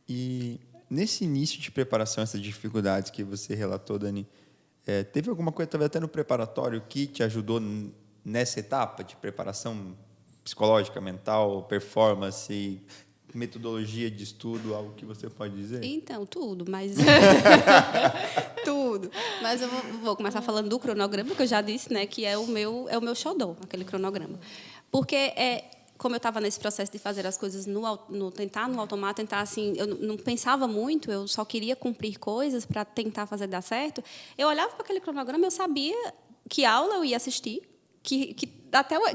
E nesse início de preparação, essas dificuldades que você relatou, Dani, teve alguma coisa, talvez até no preparatório, que te ajudou nessa etapa de preparação psicológica, mental, performance, metodologia de estudo, algo que você pode dizer? Então, tudo, mas... tudo. Mas eu vou começar falando do cronograma, que eu já disse, né, que é o meu xodó, aquele cronograma. Porque como eu estava nesse processo de fazer as coisas tentar no automático, tentar assim, eu não pensava muito, eu só queria cumprir coisas para tentar fazer dar certo. Eu olhava para aquele cronograma, eu sabia que aula eu ia assistir, que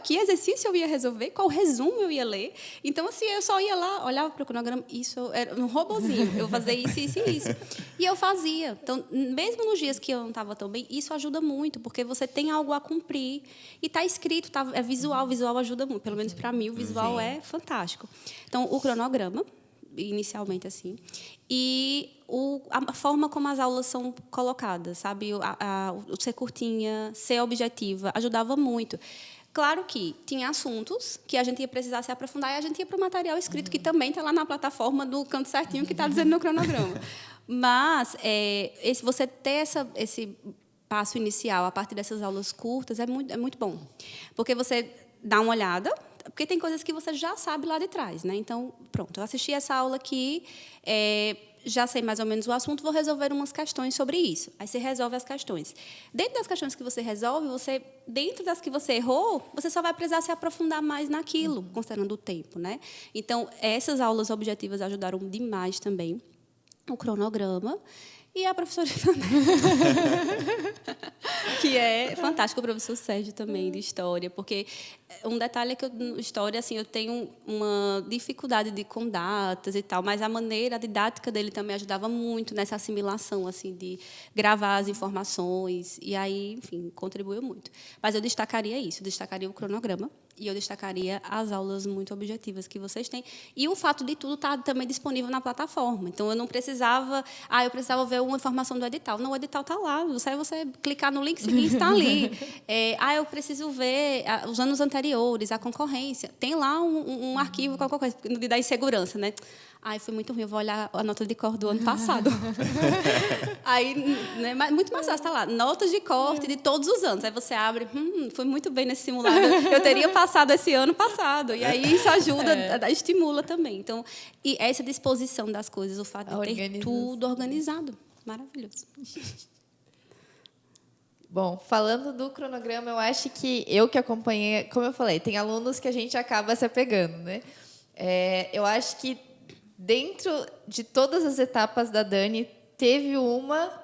exercício eu ia resolver, qual resumo eu ia ler. Então, assim, eu só ia lá, olhava para o cronograma, isso era um robozinho, eu fazia isso, isso e isso. E eu fazia. Então, mesmo nos dias que eu não estava tão bem, isso ajuda muito, porque você tem algo a cumprir. E está escrito, é visual ajuda muito. Pelo menos para mim, o visual é fantástico. Então, o cronograma, inicialmente assim, e a forma como as aulas são colocadas, sabe? O ser curtinha, ser objetiva, ajudava muito. Claro que tinha assuntos que a gente ia precisar se aprofundar e a gente ia para o material escrito, que também está lá na plataforma do canto certinho que está dizendo no cronograma. Mas você ter esse passo inicial a partir dessas aulas curtas é muito bom. Porque você dá uma olhada, porque tem coisas que você já sabe lá de trás, né? Então, pronto, eu assisti essa aula aqui, já sei mais ou menos o assunto, vou resolver umas questões sobre isso. Aí você resolve as questões. Dentro das questões que você resolve, dentro das que você errou, você só vai precisar se aprofundar mais naquilo, considerando o tempo, né? Então, essas aulas objetivas ajudaram demais também. O cronograma. E a professora que é fantástico, o professor Sérgio também, de História, porque um detalhe é que História, assim, eu tenho uma dificuldade com datas e tal, mas a didática dele também ajudava muito nessa assimilação, assim, de gravar as informações, e aí, enfim, contribuiu muito. Mas eu destacaria isso, destacaria o cronograma, e eu destacaria as aulas muito objetivas que vocês têm. E o fato de tudo estar também disponível na plataforma. Então, eu não precisava... eu precisava ver uma informação do edital. Não, o edital está lá. Você clicar no link seguinte, está ali. Eu preciso ver os anos anteriores, a concorrência. Tem lá um arquivo com alguma coisa, da insegurança, né? Foi muito ruim, eu vou olhar a nota de corte do ano passado. Aí, né, muito mais fácil, está lá, notas de corte de todos os anos. Aí você abre, foi muito bem nesse simulado, eu teria passado esse ano passado. E aí isso ajuda, estimula também. Então, e essa disposição das coisas, o fato de ter tudo organizado, maravilhoso. Bom, falando do cronograma, eu acho que eu que acompanhei, como eu falei, tem alunos que a gente acaba se apegando, né? Eu acho que dentro de todas as etapas da Dani, teve uma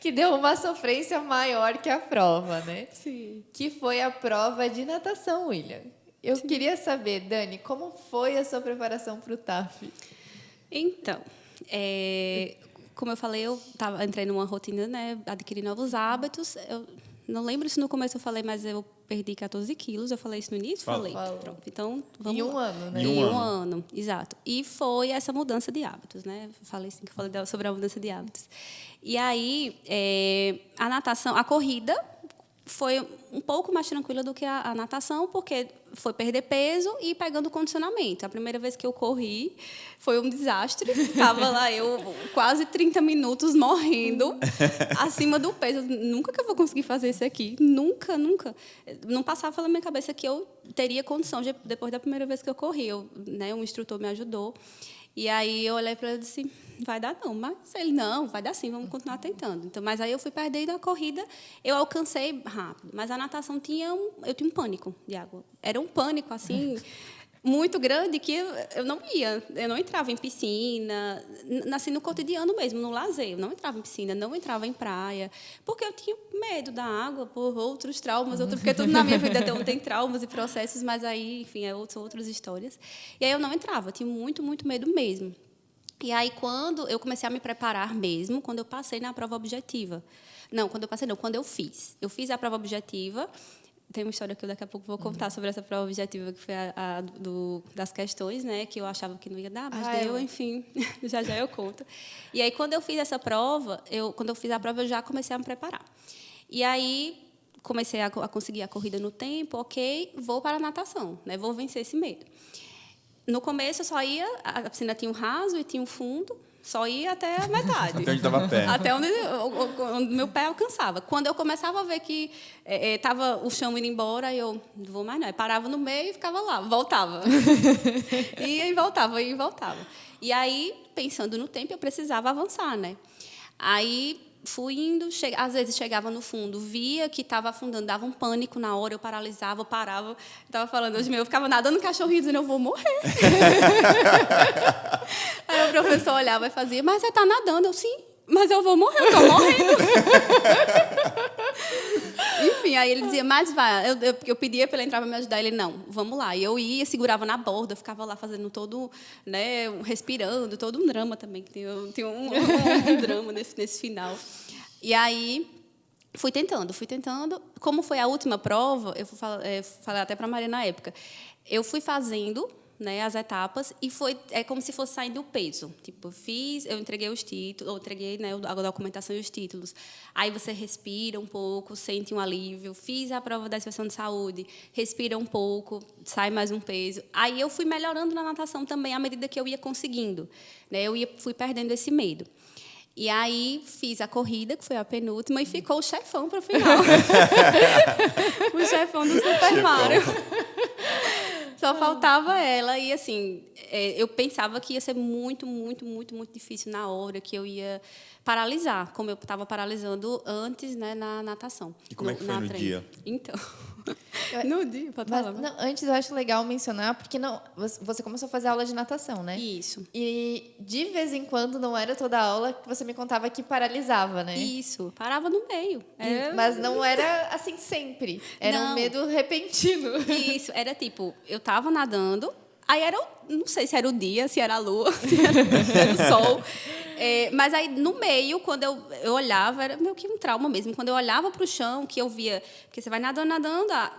que deu uma sofrência maior que a prova, né? Sim. Que foi a prova de natação, William. Eu queria saber, Dani, como foi a sua preparação para o TAF? Então, como eu falei, entrei numa rotina, né? Adquiri novos hábitos. Eu não lembro se no começo eu falei, mas eu perdi 14 quilos. Eu falei isso no início? Falei. Pronto. Então, vamos em um lá. ano, né? Em um ano, exato. E foi essa mudança de hábitos, né? Falei assim, que eu falei sobre a mudança de hábitos. E aí, a natação, a corrida foi um pouco mais tranquila do que a natação, porque foi perder peso e pegando condicionamento. A primeira vez que eu corri foi um desastre. Estava lá eu quase 30 minutos morrendo, acima do peso. Nunca que eu vou conseguir fazer isso aqui. Nunca, nunca. Não passava pela minha cabeça que eu teria condição depois da primeira vez que eu corri. Um instrutor me ajudou. E aí eu olhei para ele e disse, vai dar não. Mas ele, não, vai dar sim, vamos continuar tentando. Então, mas aí eu fui perdendo a corrida, eu alcancei rápido. Mas a natação eu tinha um pânico de água. Era um pânico, assim, muito grande, que eu não ia. Eu não entrava em piscina, assim, no cotidiano mesmo, no lazer. Eu não entrava em piscina, não entrava em praia, porque eu tinha medo da água, por outros traumas, porque tudo na minha vida tem traumas e processos, mas aí, enfim, são outras histórias. E aí eu não entrava, eu tinha muito, muito medo mesmo. E aí, quando eu comecei a me preparar mesmo, quando eu passei na prova objetiva. Não, quando eu fiz. Eu fiz a prova objetiva. Tem uma história que eu daqui a pouco vou contar sobre essa prova objetiva, que foi das questões, né? Que eu achava que não ia dar, mas deu, enfim. Já eu conto. E aí, quando eu fiz essa prova, eu já comecei a me preparar. E aí, comecei a conseguir a corrida no tempo, ok, vou para a natação, né? Vou vencer esse medo. No começo, eu só ia... A piscina tinha um raso e tinha um fundo. Só ia até a metade. Até onde estava pé. Até onde meu pé alcançava. Quando eu começava a ver que estava o chão indo embora, eu não vou mais não. Eu parava no meio e ficava lá, voltava. Ia e voltava, ia e voltava. E aí, pensando no tempo, eu precisava avançar, né? Aí fui indo, às vezes chegava no fundo, via que estava afundando, dava um pânico na hora, eu paralisava, eu parava. Estava falando hoje mesmo, eu ficava nadando no cachorrinho, dizendo, eu vou morrer. Aí o professor olhava e fazia, mas você está nadando? Eu, sim, mas eu vou morrer, eu estou morrendo. Enfim, aí ele dizia, mas vai. Eu pedia para ele entrar para me ajudar, ele, não, vamos lá. E eu ia, segurava na borda, ficava lá fazendo todo, né, respirando, todo um drama também, que tem um drama nesse final. E aí, fui tentando. Como foi a última prova, eu falei até para a Maria na época, eu fui fazendo, né, as etapas, e como se fosse saindo o peso. Tipo, eu entreguei os títulos, né, a documentação e os títulos. Aí você respira um pouco, sente um alívio. Fiz a prova da inspeção de saúde, respira um pouco, sai mais um peso. Aí eu fui melhorando na natação também, à medida que eu ia conseguindo. Né, fui perdendo esse medo. E aí fiz a corrida, que foi a penúltima, e ficou o chefão para o final. O chefão do Super Mario. Só faltava ela. E, assim, eu pensava que ia ser muito, muito, muito, muito difícil na hora, que eu ia paralisar, como eu estava paralisando antes, né, na natação. E como é que foi no dia? Então, no dia, pode falar. Não, antes eu acho legal mencionar, porque você começou a fazer aula de natação, né? Isso. E, de vez em quando, não era toda a aula que você me contava que paralisava, né? Isso, parava no meio. Mas não era assim sempre. Era um medo repentino. Isso, era tipo, eu estava nadando, aí não sei se era o dia, se era a lua, se era o sol. Mas aí, no meio, quando eu olhava, era meio que um trauma mesmo. Quando eu olhava para o chão, que eu via... Porque você vai nadando,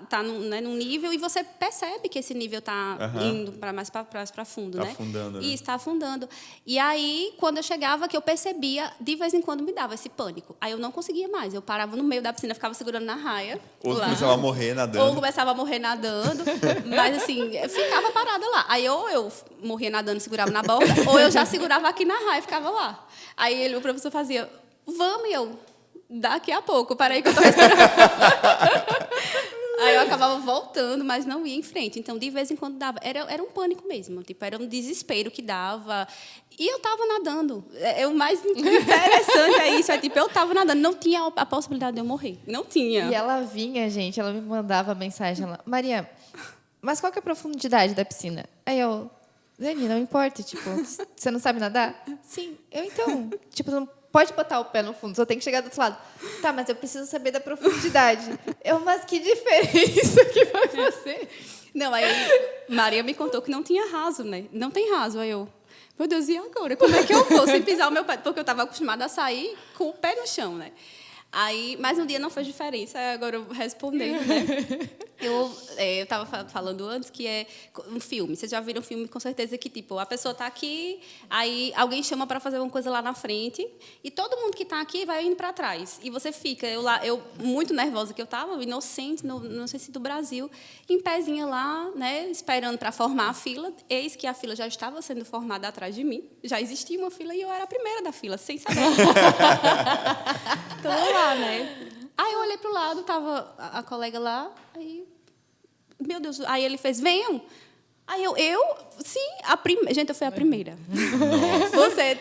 está num nível, e você percebe que esse nível está indo mais para fundo, né? Afundando, né? Isso, está afundando. E aí, quando eu chegava, que eu percebia, de vez em quando me dava esse pânico. Aí eu não conseguia mais. Eu parava no meio da piscina, ficava segurando na raia. Ou começava a morrer nadando. Ou começava a morrer nadando. Mas, assim, eu ficava parada lá. Aí, ou eu morria nadando, segurava na borda, ou eu já segurava aqui na raia e ficava lá. Aí o professor fazia, vamos, e eu, daqui a pouco, peraí que eu estou respirando. Aí eu acabava voltando, mas não ia em frente. Então, de vez em quando dava. Era um pânico mesmo. Tipo, era um desespero que dava. E eu estava nadando. O mais interessante é isso. Tipo, eu estava nadando. Não tinha a possibilidade de eu morrer. Não tinha. E ela vinha, gente, ela me mandava mensagem. Maria, mas qual que é a profundidade da piscina? Aí eu... Dani, não importa, tipo, você não sabe nadar? Sim, eu então. Tipo, não pode botar o pé no fundo, só tem que chegar do outro lado. Tá, mas eu preciso saber da profundidade. Mas que diferença que vai fazer? Não, aí Maria me contou que não tinha raso, né? Não tem raso. Aí eu, meu Deus, e agora? Como é que eu vou sem pisar o meu pé? Porque eu estava acostumada a sair com o pé no chão, né? Aí, mas um dia não fez diferença, agora eu respondendo, né? Eu estava falando antes que é um filme. Vocês já viram um filme, com certeza, que tipo, a pessoa está aqui, aí alguém chama para fazer alguma coisa lá na frente, e todo mundo que está aqui vai indo para trás. E você fica, eu muito nervosa que eu estava, inocente, não sei se do Brasil, em pezinha lá, né, esperando para formar a fila. Eis que a fila já estava sendo formada atrás de mim. Já existia uma fila e eu era a primeira da fila, sem saber. Então, lá, né? Aí eu olhei pro lado, tava a colega lá, aí, meu Deus, aí ele fez, venham. Aí sim, gente, eu fui a primeira. Nossa. Você,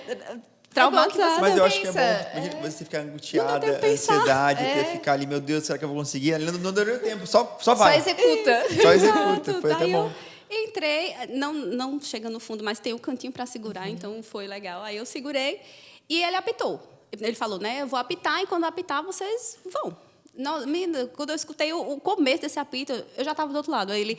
traumatizada. Mas eu acho que é bom você ficar angustiada, ansiedade, ter ficar ali, meu Deus, será que eu vou conseguir? Não deu tempo, só vai. Só executa. Só executa, foi até bom. Entrei, não chega no fundo, mas tem um cantinho para segurar, então foi legal. Aí eu segurei e ele apitou. Ele falou, né, eu vou apitar e quando apitar, vocês vão. Não, quando eu escutei o começo desse apito, eu já estava do outro lado. Aí ele,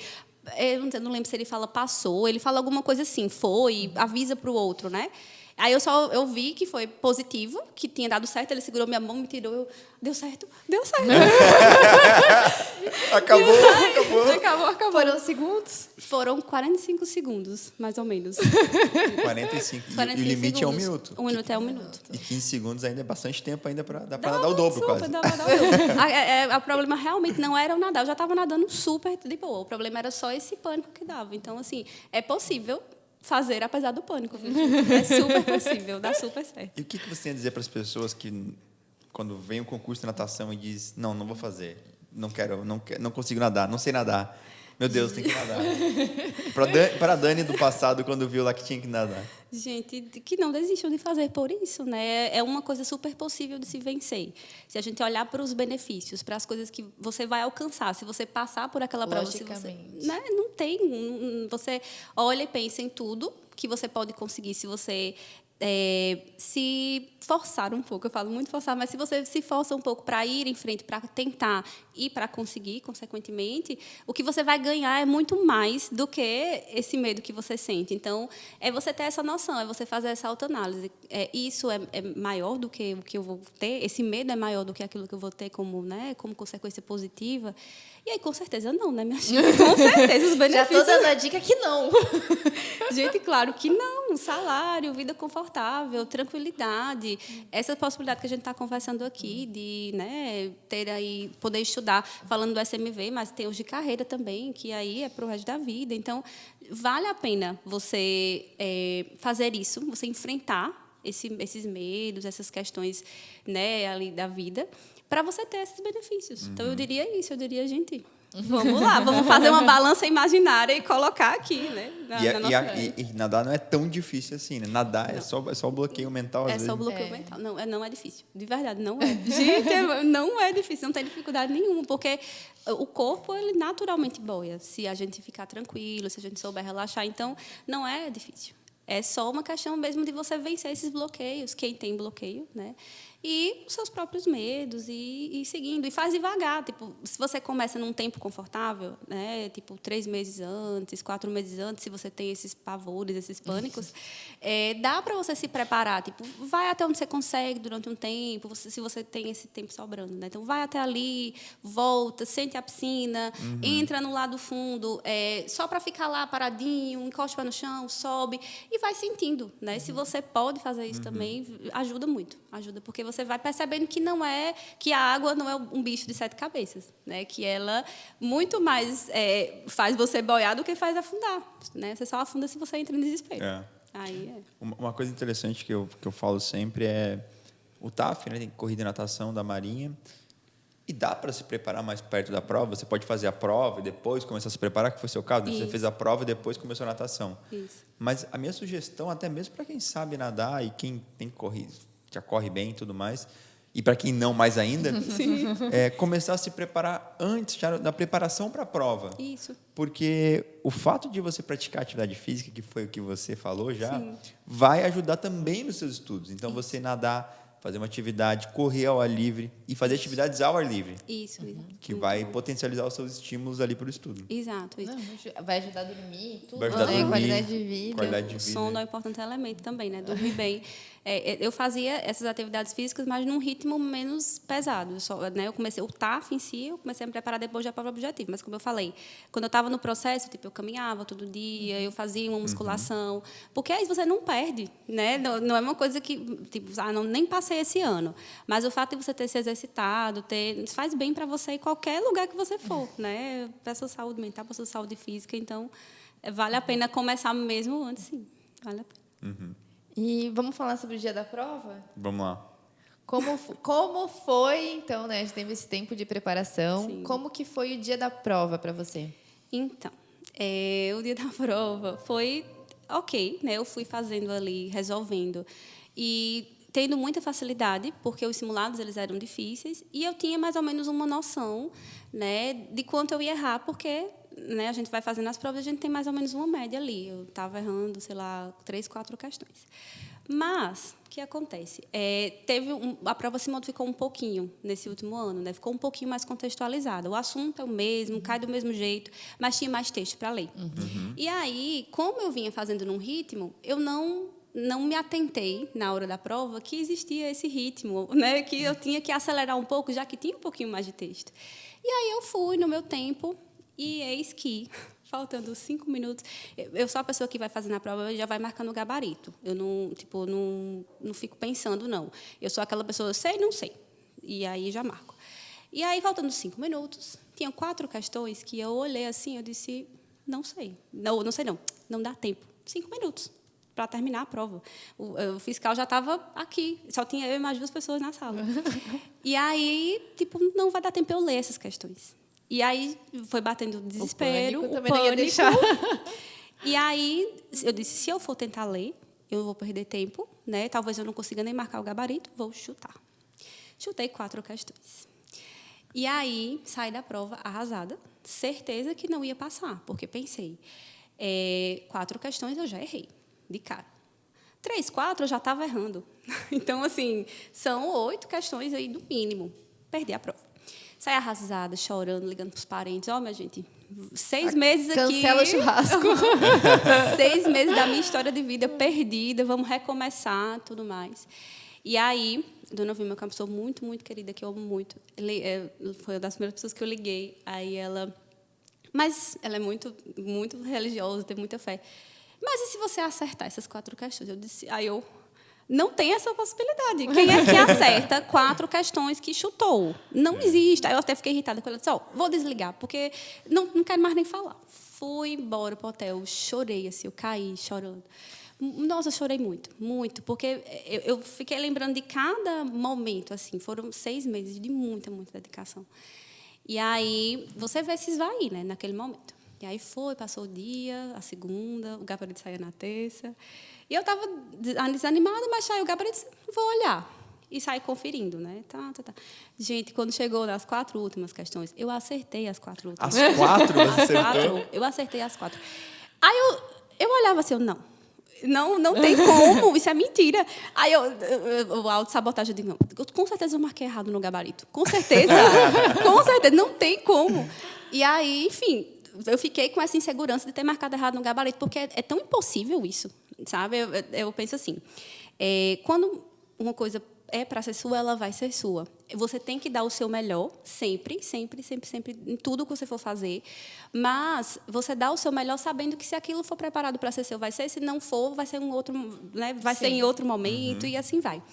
eu não lembro se ele fala passou, ele fala alguma coisa assim, foi, avisa para o outro, né? Aí eu vi que foi positivo, que tinha dado certo, ele segurou minha mão, me tirou, deu certo. Acabou. Foram segundos? Foram 45 segundos, mais ou menos. 45. E o limite segundos. É 1 minuto. 1 minuto é 1 minuto. E 15 segundos ainda é bastante tempo ainda para nadar o dobro, quase. Dá para dar o dobro. O problema realmente não era o nadar, eu já estava nadando super de boa. O problema era só esse pânico que dava. Então, assim, é possível fazer apesar do pânico. Viu? É super possível, dá super certo. E o que você tem a dizer para as pessoas que, quando vem um concurso de natação e diz, não vou fazer, não consigo nadar, não sei nadar, meu Deus, tem que nadar. Para a Dani do passado, quando viu lá que tinha que nadar. Gente, que não desistam de fazer por isso, né? É uma coisa super possível de se vencer. Se a gente olhar para os benefícios, para as coisas que você vai alcançar, se você passar por aquela prova, você, né? Não tem. Você olha e pensa em tudo que você pode conseguir se você se forçar um pouco. Eu falo muito forçar, mas se você se força um pouco para ir em frente, para tentar e para conseguir, consequentemente, o que você vai ganhar é muito mais do que esse medo que você sente. Então, é você ter essa noção, é você fazer essa autoanálise. Isso é maior do que o que eu vou ter? Esse medo é maior do que aquilo que eu vou ter como consequência positiva? E aí, com certeza, não, né, minha gente? Com certeza, os benefícios... Já estou dando a dica que não. Gente, claro que não. Salário, vida confortável, tranquilidade. Essa possibilidade que a gente está conversando aqui de, né, ter aí, poder estudar, falando do SMV, mas tem os de carreira também, que aí é para o resto da vida. Então, vale a pena você fazer isso, você enfrentar esses medos, essas questões, né, ali da vida, para você ter esses benefícios. Então, eu diria isso, gente, vamos lá, vamos fazer uma balança imaginária e colocar aqui, né, na nossa vida. E nadar não é tão difícil assim, né? Nadar é só o bloqueio mental, às vezes. É só o bloqueio mental. Não é difícil. De verdade, não é. Gente, não é difícil, não tem dificuldade nenhuma, porque o corpo, ele naturalmente boia, se a gente ficar tranquilo, se a gente souber relaxar. Então, não é difícil. É só uma questão mesmo de você vencer esses bloqueios, quem tem bloqueio, né? E os seus próprios medos, e seguindo. E faz devagar. Tipo, se você começa num tempo confortável, né? Tipo, 3 meses antes, 4 meses antes, se você tem esses pavores, esses pânicos, dá para você se preparar. Tipo, vai até onde você consegue durante um tempo, se você tem esse tempo sobrando, né? Então, vai até ali, volta, sente a piscina, entra no lado fundo, só para ficar lá paradinho, encosta o pé no chão, sobe, e vai sentindo, né? Se você pode fazer isso também, ajuda muito. Ajuda, porque você vai percebendo que a água não é um bicho de 7 cabeças, né? Que ela muito mais faz você boiar do que faz afundar, né? Você só afunda se você entra em desespero. Aí Uma coisa interessante que eu falo sempre é o TAF, né? Tem corrida e natação da Marinha. E dá para se preparar mais perto da prova? Você pode fazer a prova e depois começar a se preparar, que foi o seu caso, né? Você fez a prova e depois começou a natação. Isso. Mas a minha sugestão, até mesmo para quem sabe nadar e quem tem já corre bem e tudo mais, e para quem não mais ainda, é começar a se preparar antes, já na preparação para a prova. Isso. Porque o fato de você praticar atividade física, que foi o que você falou já, vai ajudar também nos seus estudos. Então, você nadar, fazer uma atividade, correr ao ar livre e fazer atividades ao ar livre. Isso. Que vai potencializar os seus estímulos ali para o estudo. Exato. Isso. Não, vai ajudar a dormir, tudo, Vai ajudar a né? dormir, Qualidade de vida. qualidade de O vida. sono é um importante elemento também, né? Dormir bem. Eu fazia essas atividades físicas, mas num ritmo menos pesado. Eu comecei o TAF em si, eu comecei a me preparar depois da prova objetiva. Mas, como eu falei, quando eu estava no processo, tipo, eu caminhava todo dia, eu fazia uma musculação. Porque aí você não perde, né? Não é uma coisa que, tipo, nem passei esse ano. Mas o fato de você ter se exercitado, faz bem para você em qualquer lugar que você for, né? Para a sua saúde mental, para a sua saúde física. Então, vale a pena começar mesmo antes, sim. Vale a pena. E vamos falar sobre o dia da prova? Vamos lá. Como foi, então, né? A gente teve esse tempo de preparação. Sim. Como que foi o dia da prova para você? Então, o dia da prova foi ok, né? Eu fui fazendo ali, resolvendo. E tendo muita facilidade, porque os simulados eles eram difíceis, e eu tinha mais ou menos uma noção, né, de quanto eu ia errar, porque, né, a gente vai fazendo as provas, a gente tem mais ou menos uma média ali. Eu estava errando, sei lá, 3, 4 questões. Mas, o que acontece? A prova se modificou um pouquinho nesse último ano, né? Ficou um pouquinho mais contextualizada. O assunto é o mesmo, cai do mesmo jeito, mas tinha mais texto para ler. E aí, como eu vinha fazendo num ritmo, eu não me atentei, na hora da prova, que existia esse ritmo, né? Que eu tinha que acelerar um pouco, já que tinha um pouquinho mais de texto. E aí eu fui no meu tempo, e eis que, faltando 5 minutos, eu sou a pessoa que vai fazendo a prova e já vai marcando o gabarito. Eu não fico pensando, não. Eu sou aquela pessoa, eu sei, não sei. E aí já marco. E aí, faltando 5 minutos, tinha 4 questões que eu olhei assim, eu disse, não sei. Não sei, não. Não dá tempo. 5 minutos para terminar a prova. O fiscal já estava aqui, só tinha eu e mais 2 pessoas na sala. E aí, tipo, não vai dar tempo eu ler essas questões. E aí foi batendo o desespero, o pânico. Não ia deixar. E aí eu disse, se eu for tentar ler, eu vou perder tempo, né? Talvez eu não consiga nem marcar o gabarito, vou chutar. Chutei 4 questões. E aí saí da prova arrasada, certeza que não ia passar, porque pensei, 4 questões eu já errei. De cara. 3, 4, eu já estava errando. Então, assim, são 8 questões aí, no mínimo. Perdi a prova. Saí arrasada, chorando, ligando para os parentes. Ó, minha gente, 6 meses aqui... Cancela o churrasco. 6 meses da minha história de vida perdida, vamos recomeçar, tudo mais. E aí, Dona Vilma, que é uma pessoa muito, muito querida, que eu amo muito, foi uma das primeiras pessoas que eu liguei. Aí ela... Mas ela é muito, muito religiosa, tem muita fé. Mas e se você acertar essas 4 questões? Eu disse, não tem essa possibilidade. Quem é que acerta 4 questões que chutou? Não existe. Aí eu até fiquei irritada com ela. Disse, vou desligar, porque não quero mais nem falar. Fui embora para o hotel, chorei, assim, eu caí chorando. Nossa, eu chorei muito, muito, porque eu fiquei lembrando de cada momento, assim, foram 6 meses de muita, muita dedicação. E aí você vê se esvair, né, naquele momento. E aí passou o dia, a segunda, o gabarito saía na terça. E eu estava desanimada, mas saiu o gabarito, vou olhar. E saí conferindo, né? Tá. Gente, quando chegou nas 4 últimas questões, eu acertei as 4 últimas. As 4 você acertou? Eu acertei as 4. Aí eu olhava assim, não tem como, isso é mentira. Aí o autossabotagem, eu digo, não, com certeza eu marquei errado no gabarito. Com certeza, não tem como. E aí, enfim... Eu fiquei com essa insegurança de ter marcado errado no gabarito, porque é tão impossível isso, sabe? Eu penso assim, quando uma coisa é para ser sua, ela vai ser sua. Você tem que dar o seu melhor, sempre, em tudo que você for fazer, mas você dá o seu melhor sabendo que se aquilo for preparado para ser seu, vai ser, se não for, vai ser outro, né? Vai ser em outro momento, e assim vai.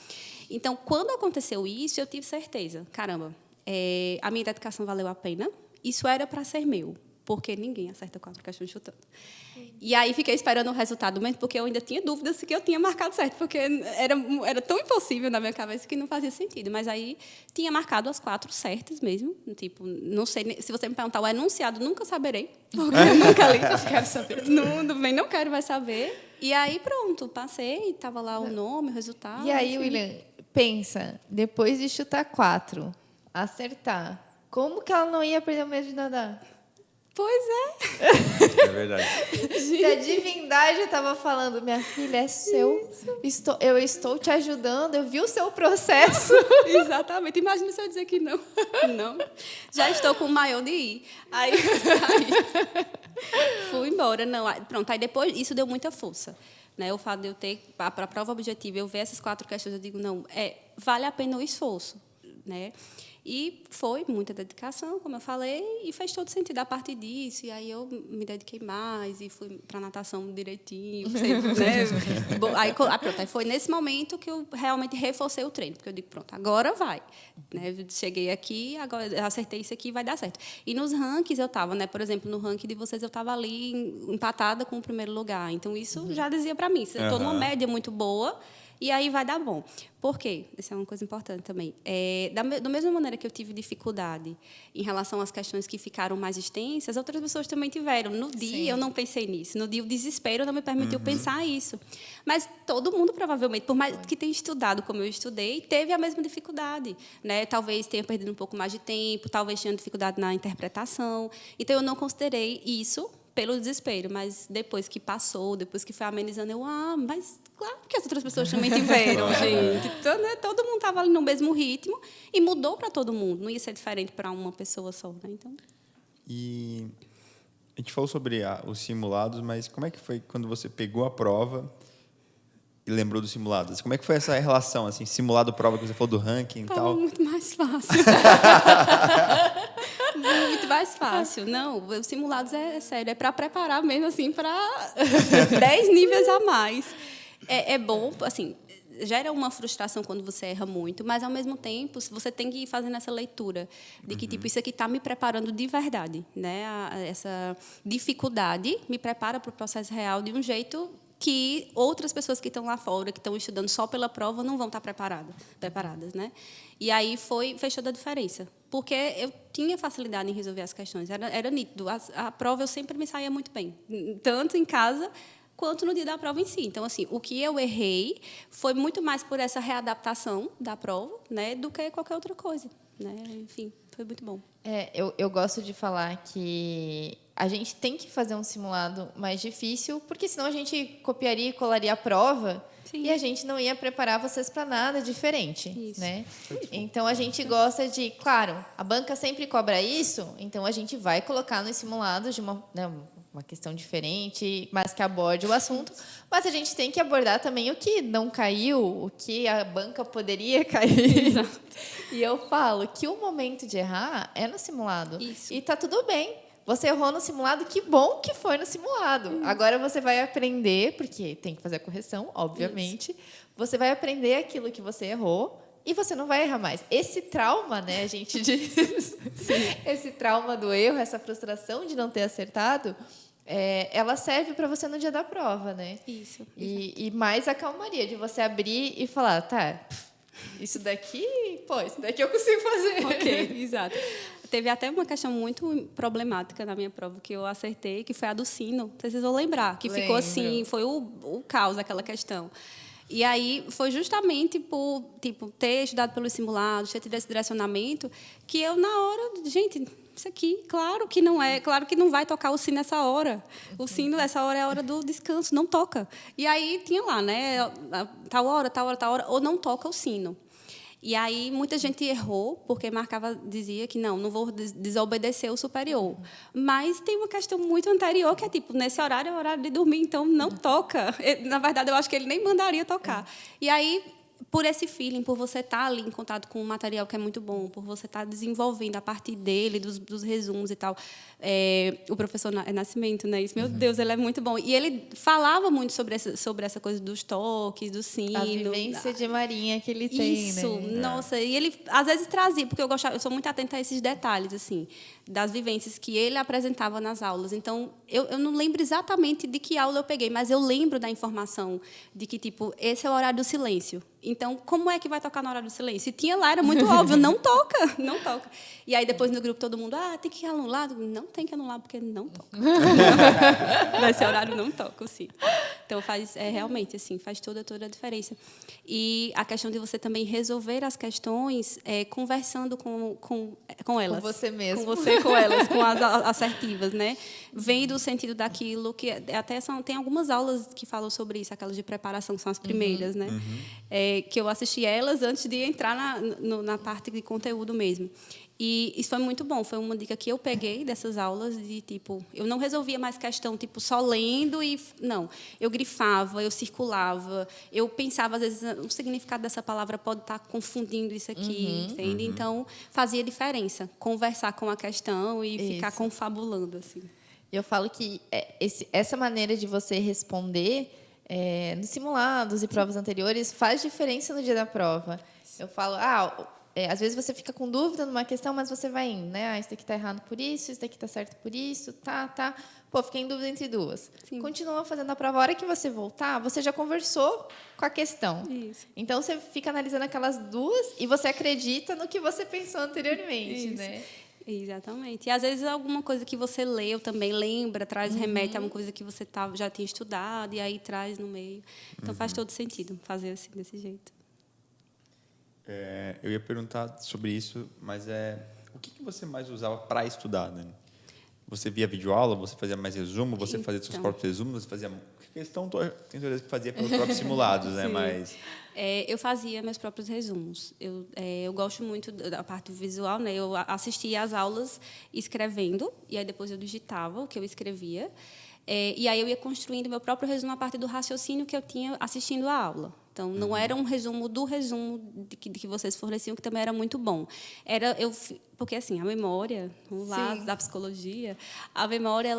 Então, quando aconteceu isso, eu tive certeza, caramba, a minha dedicação valeu a pena, isso era para ser meu. Porque ninguém acerta 4 questões chutando. E aí fiquei esperando o resultado mesmo, porque eu ainda tinha dúvidas se que eu tinha marcado certo, porque era tão impossível na minha cabeça que não fazia sentido. Mas aí tinha marcado as 4 certas mesmo. Tipo, não sei, se você me perguntar o enunciado, nunca saberei, porque eu nunca li. Não quero saber. Não quero mais saber. E aí, pronto, passei, estava lá o nome, o resultado. E aí, William, pensa, depois de chutar 4, acertar, como que ela não ia perder o medo de nadar? Pois é. É verdade. Se a divindade estava falando, minha filha, é seu. Eu estou te ajudando, eu vi o seu processo. Exatamente. Imagina se eu dizer que não. Não. Já estou com o maior de ir. Aí saí. Fui embora. Não. Pronto, aí depois isso deu muita força. Né? O fato de eu ter, para a prova objetiva, eu ver essas 4 questões, eu digo, não, vale a pena o esforço. Né? E foi muita dedicação, como eu falei, e fez todo sentido a partir disso. E aí eu me dediquei mais e fui para a natação direitinho. Sempre, né? Aí foi nesse momento que eu realmente reforcei o treino, porque eu digo, pronto, agora vai. Né? Cheguei aqui, agora eu acertei isso aqui, vai dar certo. E nos rankings eu estava, né? Por exemplo, no ranking de vocês eu estava ali empatada com o primeiro lugar. Então isso já dizia para mim, se eu estou numa média muito boa, e aí vai dar bom. Por quê? Isso é uma coisa importante também. Da mesma maneira que eu tive dificuldade em relação às questões que ficaram mais extensas, outras pessoas também tiveram. No dia, Sim. eu não pensei nisso. No dia, o desespero não me permitiu pensar isso. Mas todo mundo, provavelmente, por mais que tenha estudado como eu estudei, teve a mesma dificuldade. Né? Talvez tenha perdido um pouco mais de tempo, talvez tenha dificuldade na interpretação. Então, eu não considerei isso pelo desespero, mas depois que passou, depois que foi amenizando, mas claro que as outras pessoas também tiveram, gente. Então, né, todo mundo estava ali no mesmo ritmo e mudou para todo mundo, não ia ser diferente para uma pessoa só, né? Então. E a gente falou sobre os simulados, mas como é que foi quando você pegou a prova e lembrou dos simulados? Como é que foi essa relação, assim, simulado-prova, que você falou do ranking e tal? Muito mais fácil. Muito mais fácil. Não, os simulados é sério, é para preparar mesmo, assim, para 10 níveis a mais. É bom, assim, gera uma frustração quando você erra muito, mas, ao mesmo tempo, você tem que ir fazendo essa leitura de que, tipo, isso aqui está me preparando de verdade. Né? Essa dificuldade me prepara para o processo real de um jeito que outras pessoas que estão lá fora, que estão estudando só pela prova, não vão estar preparadas, né? E aí fez toda a diferença, porque eu tinha facilidade em resolver as questões, era nítido. A prova eu sempre me saía muito bem, tanto em casa quanto no dia da prova em si. Então, assim, o que eu errei foi muito mais por essa readaptação da prova, né, do que qualquer outra coisa, né? Enfim, foi muito bom. Eu gosto de falar que a gente tem que fazer um simulado mais difícil, porque senão a gente copiaria e colaria a prova. Sim. E a gente não ia preparar vocês para nada diferente. Isso. Né? Então, a gente gosta de... Claro, a banca sempre cobra isso, então a gente vai colocar nos simulados de uma questão diferente, mas que aborde o assunto. Mas a gente tem que abordar também o que não caiu, o que a banca poderia cair. Exato. E eu falo que o momento de errar é no simulado. Isso. E está tudo bem. Você errou no simulado, que bom que foi no simulado. Agora você vai aprender, porque tem que fazer a correção, obviamente. Isso. Você vai aprender aquilo que você errou e você não vai errar mais. Esse trauma, né, a gente diz, esse trauma do erro, essa frustração de não ter acertado, ela serve para você no dia da prova, né? Isso. E mais a calmaria de você abrir e falar, tá, isso daqui eu consigo fazer. Ok, exato. Teve até uma questão muito problemática na minha prova que eu acertei, que foi a do sino. Não sei se vocês vão lembrar, que ficou assim, foi o caos aquela questão. E aí foi justamente por ter estudado pelos simulados, ter tido esse direcionamento, que eu, na hora, gente, isso aqui, claro que não vai tocar o sino nessa hora. O sino, essa hora é a hora do descanso, não toca. E aí tinha lá, né, tal hora, ou não toca o sino. E aí muita gente errou, porque dizia que não vou desobedecer o superior. Mas tem uma questão muito anterior, que é tipo, nesse horário é o horário de dormir, então não toca. Na verdade, eu acho que ele nem mandaria tocar. E aí, por esse feeling, por você estar ali em contato com um material que é muito bom, por você estar desenvolvendo a partir dele, dos resumos e tal. O professor Nascimento, né? Isso, meu Deus, ele é muito bom. E ele falava muito sobre essa coisa dos toques, do sino. A vivência de marinha que ele tem, isso, né? Nossa. E ele, às vezes, trazia, porque eu sou muito atenta a esses detalhes, assim. das vivências que ele apresentava nas aulas. Então, eu não lembro exatamente de que aula eu peguei, mas eu lembro da informação de que, tipo, esse é o horário do silêncio. Então, como é que vai tocar no horário do silêncio? E tinha lá, era muito óbvio, não toca, não toca. E aí, depois, no grupo, todo mundo, tem que anular. Não tem que anular, porque não toca. Nesse horário, não toca, sim. Então, realmente, assim, faz toda a diferença. E a questão de você também resolver as questões conversando com elas. Com você mesmo. Com você, com elas, com as assertivas, né? Vendo o sentido daquilo, que até tem algumas aulas que falam sobre isso, aquelas de preparação, que são as primeiras, né? Que eu assisti elas antes de entrar na parte de conteúdo mesmo. E isso foi muito bom. Foi uma dica que eu peguei dessas aulas de, tipo, eu não resolvia mais questão, tipo, só lendo e... Não. Eu grifava, eu circulava, eu pensava, às vezes, o significado dessa palavra pode estar confundindo isso aqui, entende? Então, fazia diferença. Conversar com a questão e ficar confabulando, assim. Eu falo que essa maneira de você responder nos simulados e provas anteriores faz diferença no dia da prova. Eu falo, às vezes você fica com dúvida numa questão, mas você vai indo, né? Isso daqui está errado por isso daqui está certo por isso, tá. Pô, fiquei em dúvida entre duas. Sim. Continua fazendo a prova. A hora que você voltar, você já conversou com a questão. Isso. Então, você fica analisando aquelas duas e você acredita no que você pensou anteriormente, né? Exatamente. E, às vezes, alguma coisa que você leu também lembra, remete a uma coisa que você já tinha estudado, e aí traz no meio. Então, faz todo sentido fazer assim, desse jeito. Eu ia perguntar sobre isso, mas o que você mais usava para estudar, né? Você via videoaula, você fazia mais resumo, você fazia seus próprios resumos, você fazia... Questão, tenho certeza que fazia pelos próprios simulados, né? Mas... eu fazia meus próprios resumos. Eu gosto muito da parte visual, né? Eu assistia às aulas escrevendo, e aí depois eu digitava o que eu escrevia. E aí eu ia construindo meu próprio resumo a partir do raciocínio que eu tinha assistindo a aula. Então, não era um resumo do resumo que vocês forneciam, que também era muito bom. Porque, assim, a memória, vamos lá, da psicologia, a memória,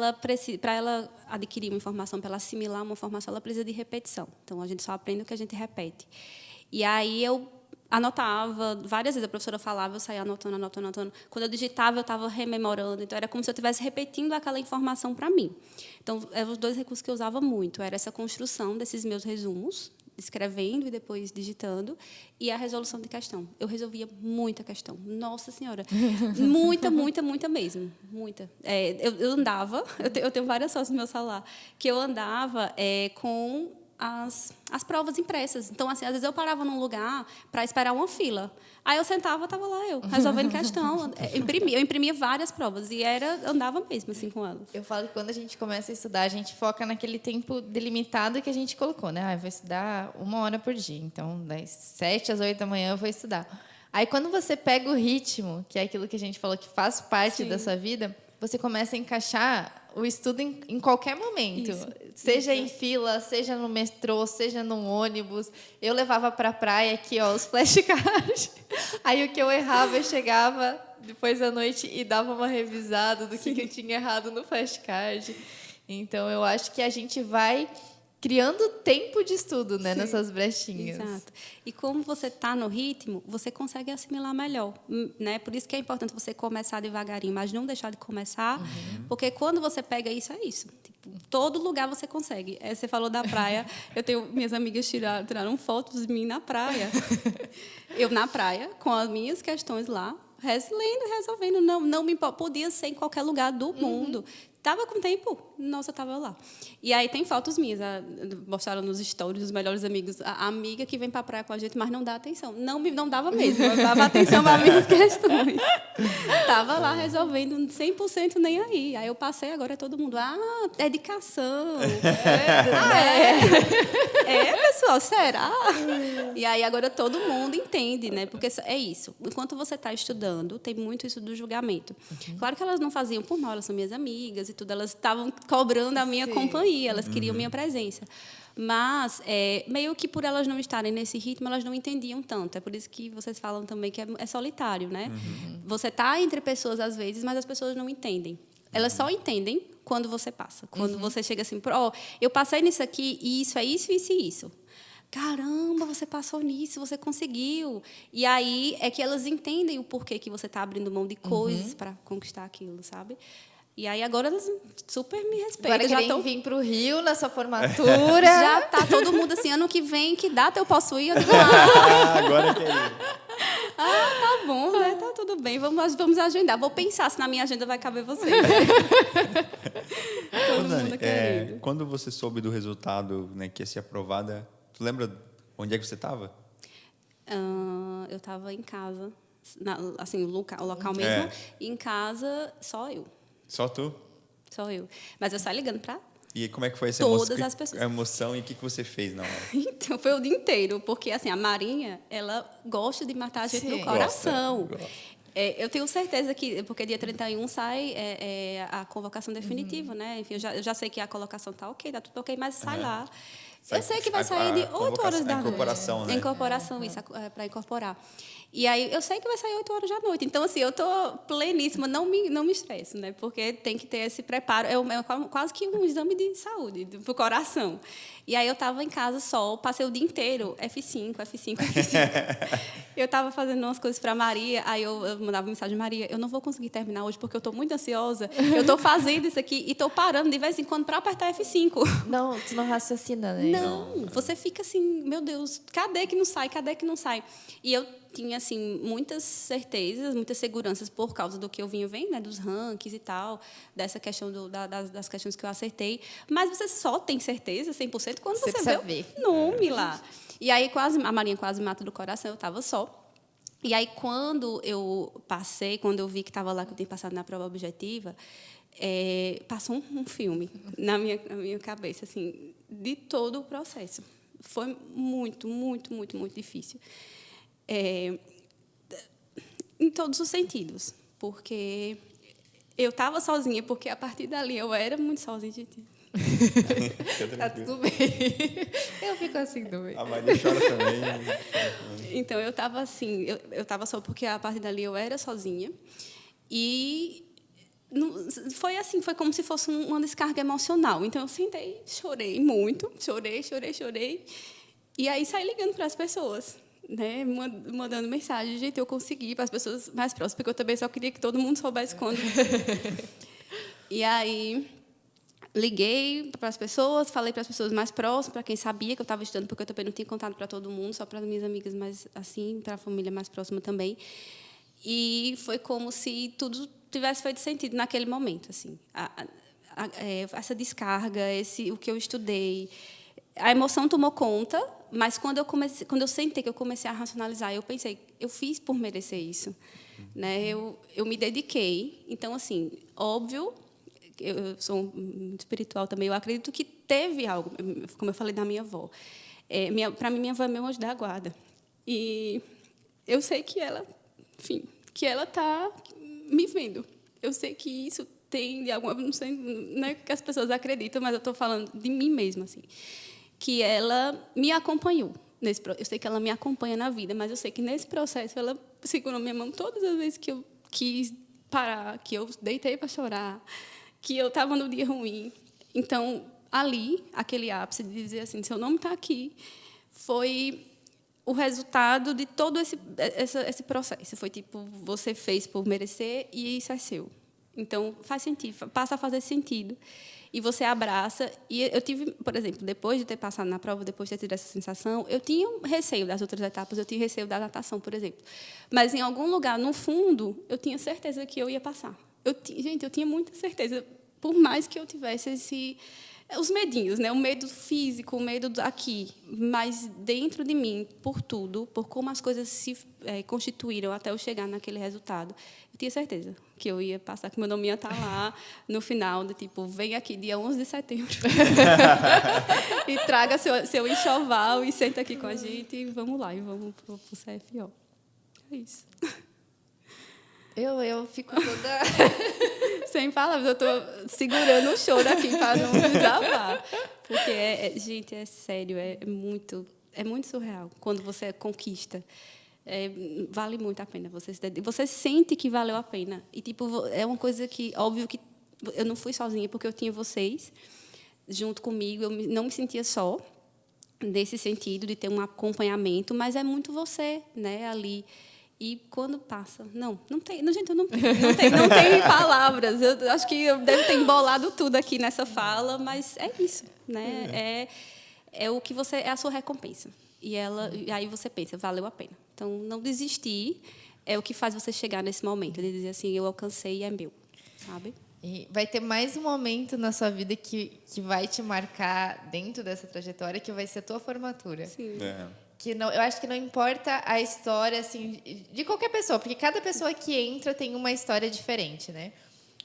para ela adquirir uma informação, para ela assimilar uma informação, ela precisa de repetição. Então, a gente só aprende o que a gente repete. E aí, eu anotava, várias vezes a professora falava, eu saía anotando. Quando eu digitava, eu estava rememorando. Então, era como se eu estivesse repetindo aquela informação para mim. Então, eram os 2 recursos que eu usava muito. Era essa construção desses meus resumos, escrevendo e depois digitando, e a resolução de questão. Eu resolvia muita questão. Nossa Senhora! Muita mesmo. Muita. Eu andava, eu tenho várias fotos no meu celular, que eu andava com as provas impressas. Então, assim, às vezes eu parava num lugar para esperar uma fila. Aí eu sentava, estava lá eu, resolvendo questão. Eu imprimia várias provas e andava mesmo assim com elas. Eu falo que quando a gente começa a estudar, a gente foca naquele tempo delimitado que a gente colocou, né? Eu vou estudar 1 hora por dia. Então, das 7 às 8 da manhã eu vou estudar. Aí, quando você pega o ritmo, que é aquilo que a gente falou que faz parte da sua vida, você começa a encaixar o estudo em qualquer momento. Seja em fila, seja no metrô, seja no ônibus. Eu levava para a praia aqui, os flashcards. Aí o que eu errava, eu chegava depois da noite e dava uma revisada do que eu tinha errado no flashcard. Então, eu acho que a gente vai criando tempo de estudo, né, nessas brechinhas. Exato. E como você está no ritmo, você consegue assimilar melhor, né? Por isso que é importante você começar devagarinho, mas não deixar de começar, porque quando você pega isso, é isso. Tipo, todo lugar você consegue. Você falou da praia, minhas amigas tiraram fotos de mim na praia. Eu na praia, com as minhas questões lá, lendo e resolvendo. Não me podia ser em qualquer lugar do mundo. Estava com tempo, nossa, estava lá. E aí tem fotos minhas, mostraram nos stories dos melhores amigos, a amiga que vem para a praia com a gente, mas não dá atenção. Não dava mesmo, eu dava atenção para as minhas questões. Estava lá resolvendo 100% nem aí. Aí eu passei, agora todo mundo, dedicação. Pessoal, será? E aí agora todo mundo entende, né? Porque é isso. Enquanto você está estudando, tem muito isso do julgamento. Claro que elas não faziam por mal, elas são minhas amigas e tudo, elas estavam cobrando a minha companhia, elas queriam minha presença. Mas, meio que por elas não estarem nesse ritmo, elas não entendiam tanto. É por isso que vocês falam também que é solitário, né? Você está entre pessoas, às vezes, mas as pessoas não entendem. Elas só entendem quando você passa. Quando você chega assim, eu passei nisso aqui, e isso é isso, isso e isso. caramba, você passou nisso, você conseguiu. E aí é que elas entendem o porquê que você está abrindo mão de coisas para conquistar aquilo, sabe? E aí agora elas super me respeitam. Agora já querem vir para o Rio na sua formatura. Já tá todo mundo assim, ano que vem, que data eu posso ir? Eu digo, Agora que é tá bom, né? Tá tudo bem, vamos agendar. Vou pensar se na minha agenda vai caber você. Todo mundo querendo. Quando você soube do resultado, né, que ia ser aprovada, tu lembra onde é que você estava? Eu estava em casa, assim, o local mesmo, e em casa só eu. Só tu? Só eu. Mas eu saí ligando para E como é que foi essa todas as pessoas. A emoção e o que você fez na hora? Então, foi o dia inteiro, porque assim, a Marinha, ela gosta de matar a gente no coração. Gosta. Eu tenho certeza que, porque dia 31 sai a convocação definitiva, né? Enfim, eu já sei que a colocação está ok, está tudo ok, mas sai lá. Eu sei que vai sair de 8 horas da noite. Incorporação, né? Incorporação, isso, para incorporar. E aí, eu sei que vai sair 8 horas da noite. Então, assim, eu estou pleníssima, não me estresso, né? Porque tem que ter esse preparo. É quase que um exame de saúde para o coração. E aí, eu estava em casa só, passei o dia inteiro, F5. Eu estava fazendo umas coisas para Maria, aí eu mandava mensagem, Maria, eu não vou conseguir terminar hoje porque eu estou muito ansiosa. Eu estou fazendo isso aqui e estou parando de vez em quando para apertar F5. Não, tu não raciocina, né? Não, você fica assim, meu Deus, cadê que não sai? E eu tinha, assim, muitas certezas, muitas seguranças por causa do que eu vinha vendo, né, dos rankings e tal, dessa questão das questões que eu acertei. Mas você só tem certeza, 100%, quando você vê o nome lá. E aí, a Marinha quase mata do coração, eu estava só. E aí, quando eu passei, quando eu vi que estava lá, que eu tinha passado na prova objetiva, passou um filme na minha cabeça, assim, de todo o processo. Foi muito, muito, muito, muito difícil. Em todos os sentidos. Porque eu estava sozinha, porque a partir dali eu era muito sozinha, gente. Tá tudo bem. Eu fico assim também. A Maria chora também. Então, eu estava assim, eu estava só porque a partir dali eu era sozinha. E foi assim, foi como se fosse uma descarga emocional. Então, eu sentei, chorei muito, chorei. E aí saí ligando para as pessoas, né, mandando mensagem, gente, eu consegui, para as pessoas mais próximas, porque eu também só queria que todo mundo soubesse quando. E aí liguei para as pessoas, falei para as pessoas mais próximas, para quem sabia que eu estava estudando, porque eu também não tinha contado para todo mundo, só para as minhas amigas, mas assim, para a família mais próxima também. E foi como se tudo tivesse feito sentido naquele momento, assim. Essa descarga, o que eu estudei, a emoção tomou conta, mas quando eu sentei, que eu comecei a racionalizar, eu pensei, eu fiz por merecer isso, né? Eu me dediquei. Então, assim, óbvio, eu sou muito espiritual também, eu acredito que teve algo, como eu falei da minha avó. Para mim, minha avó é meu anjo da guarda. E eu sei que ela, enfim, que ela está me vendo. Eu sei que isso tem de alguma, não sei, não é que as pessoas acreditam, mas eu estou falando de mim mesma, assim, que ela me acompanhou. Eu sei que ela me acompanha na vida, mas eu sei que nesse processo ela segurou minha mão todas as vezes que eu quis parar, que eu deitei para chorar, que eu estava no dia ruim. Então, ali, aquele ápice de dizer assim, seu nome está aqui, foi o resultado de todo esse processo. Foi tipo, você fez por merecer e isso é seu. Então, faz sentido, passa a fazer sentido. E você abraça. E eu tive, por exemplo, depois de ter passado na prova, depois de ter tido essa sensação, eu tinha um receio das outras etapas, eu tinha receio da natação, por exemplo. Mas, em algum lugar, no fundo, eu tinha certeza que eu ia passar. Gente, eu tinha muita certeza, por mais que eu tivesse os medinhos, né? O medo físico, o medo aqui, mas dentro de mim, por tudo, por como as coisas se constituíram até eu chegar naquele resultado, eu tinha certeza que eu ia passar, que meu nome ia estar lá no final, do tipo, vem aqui dia 11 de setembro e traga seu enxoval e senta aqui com a gente e vamos lá, e vamos para o CFO. É isso. Eu fico toda... Sem palavras, eu estou segurando o choro aqui para não desabar. Porque, gente, é sério, é muito surreal. Quando você conquista, vale muito a pena. Você sente que valeu a pena. E, tipo, é uma coisa que, óbvio que eu não fui sozinha, porque eu tinha vocês junto comigo, eu não me sentia só. nesse sentido de ter um acompanhamento, mas é muito você, né, ali. E quando passa, não tem, não, gente, não tem palavras. Eu acho que eu devo ter embolado tudo aqui nessa fala, mas é isso, né? É o que você, é a sua recompensa. E aí você pensa, valeu a pena. Então, não desistir é o que faz você chegar nesse momento de dizer assim, eu alcancei e é meu, sabe? E vai ter mais um momento na sua vida que vai te marcar dentro dessa trajetória, que vai ser a tua formatura. Sim. Que não, eu acho que não importa a história assim, de qualquer pessoa, porque cada pessoa que entra tem uma história diferente, né?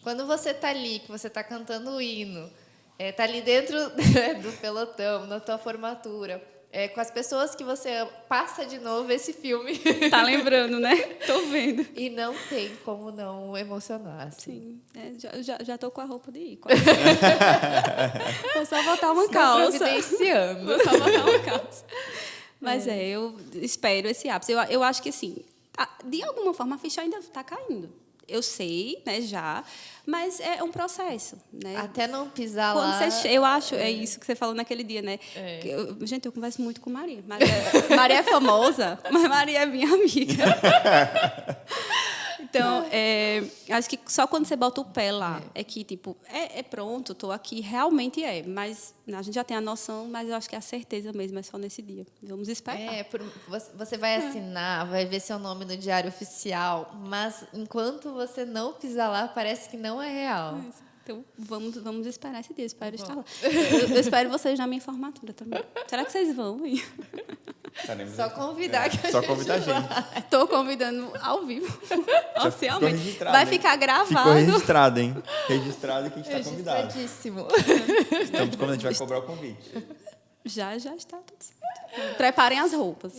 Quando você está ali, que você está cantando o hino, está ali dentro do pelotão, na tua formatura, com as pessoas que você passa de novo esse filme. Tá lembrando, né? Tô vendo. E não tem como não emocionar. Assim. Sim, já tô com a roupa de ir. Quase. Vou só botar uma calça. Providenciando. Vou só botar uma calça. Mas eu espero esse ápice. Eu acho que, assim, de alguma forma, a ficha ainda está caindo. Eu sei, né, já, mas é um processo, né? Até não pisar quando lá. Eu acho, é isso que você falou naquele dia, né? Gente, eu converso muito com Maria. Maria é famosa, mas Maria é minha amiga. Então, acho que só quando você bota o pé lá é que, tipo, pronto, estou aqui, realmente é. Mas a gente já tem a noção, mas eu acho que a certeza mesmo é só nesse dia. Vamos esperar. Você vai assinar, vai ver seu nome no diário oficial, mas enquanto você não pisar lá, parece que não é real. Então, vamos esperar esse dia. Eu espero estar lá. Eu espero vocês na minha formatura também. Será que vocês vão? Só convidar que Só convidar a gente. Estou convidando ao vivo, oficialmente. Vai hein? ficar gravado. Ficou registrado, hein? Registrado que a gente está convidado. Registradíssimo. Estamos como a gente vai cobrar o convite. Já está tudo certo. Preparem as roupas.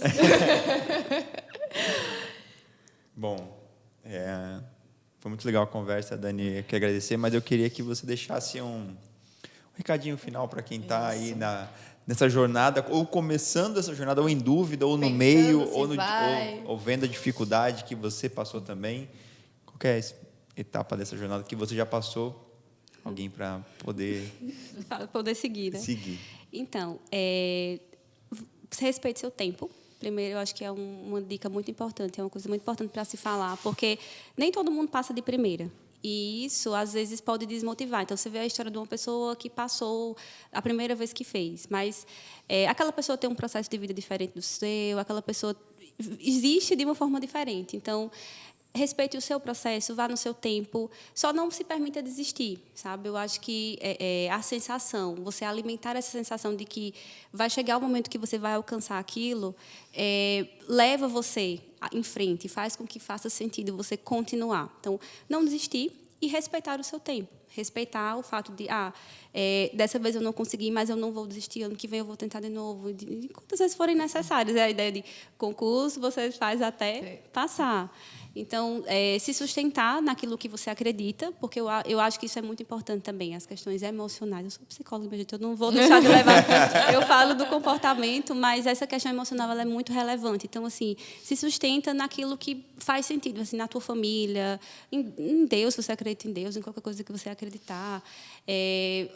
Bom, foi muito legal a conversa, Dani. Eu quero agradecer, mas eu queria que você deixasse um recadinho final para quem está aí nessa jornada, ou começando essa jornada, ou em dúvida, ou no meio, ou vendo a dificuldade que você passou também. Qualquer etapa dessa jornada que você já passou, alguém para poder seguir, né? Seguir. Então, respeite seu tempo. Primeiro, eu acho que é uma dica muito importante, é uma coisa muito importante para se falar, porque nem todo mundo passa de primeira. E isso, às vezes, pode desmotivar. Então, você vê a história de uma pessoa que passou a primeira vez que fez, mas aquela pessoa tem um processo de vida diferente do seu, aquela pessoa existe de uma forma diferente. Então, respeite o seu processo, vá no seu tempo, só não se permita desistir, sabe? Eu acho que a sensação, você alimentar essa sensação de que vai chegar o momento que você vai alcançar aquilo, leva você em frente, faz com que faça sentido você continuar. Então, não desistir e respeitar o seu tempo. Respeitar o fato de, dessa vez eu não consegui, mas eu não vou desistir, ano que vem eu vou tentar de novo. De quantas vezes forem necessárias. A ideia de concurso você faz até passar. Então, se sustentar naquilo que você acredita, porque eu acho que isso é muito importante também, as questões emocionais. Eu sou psicóloga, mas eu não vou deixar de levar. Eu falo do comportamento, mas essa questão emocional ela é muito relevante. Então, assim, se sustenta naquilo que faz sentido, assim, na tua família, em Deus, se você acredita em Deus, em qualquer coisa que você acreditar.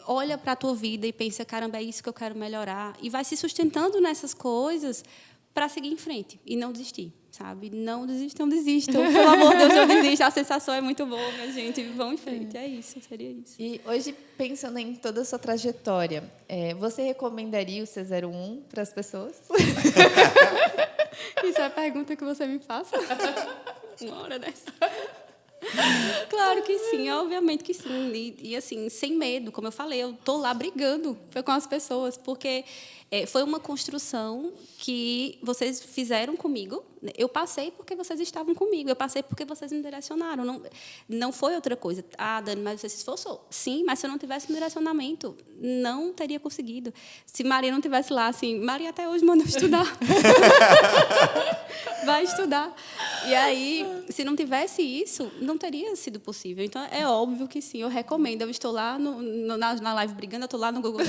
Olha para a tua vida e pensa, caramba, é isso que eu quero melhorar. E vai se sustentando nessas coisas para seguir em frente e não desistir. Sabe? Não desistam. Pelo amor de Deus, não desistam. A sensação é muito boa, minha gente. Vão em frente. É isso, seria isso. E hoje, pensando em toda a sua trajetória, você recomendaria o C01 para as pessoas? Isso é a pergunta que você me faz? Uma hora dessa. Claro que sim, obviamente que sim. E assim, sem medo, como eu falei, eu estou lá brigando com as pessoas, porque foi uma construção que vocês fizeram comigo. Eu passei porque vocês estavam comigo, eu passei porque vocês me direcionaram. Não foi outra coisa. Dani, mas você se esforçou. Sim, mas se eu não tivesse um direcionamento, não teria conseguido. Se Maria não tivesse lá, assim, Maria até hoje manda estudar. Vai estudar. E aí, se não tivesse isso, não teria sido possível. Então, é óbvio que sim, eu recomendo. Eu estou lá na live brigando, eu estou lá no Google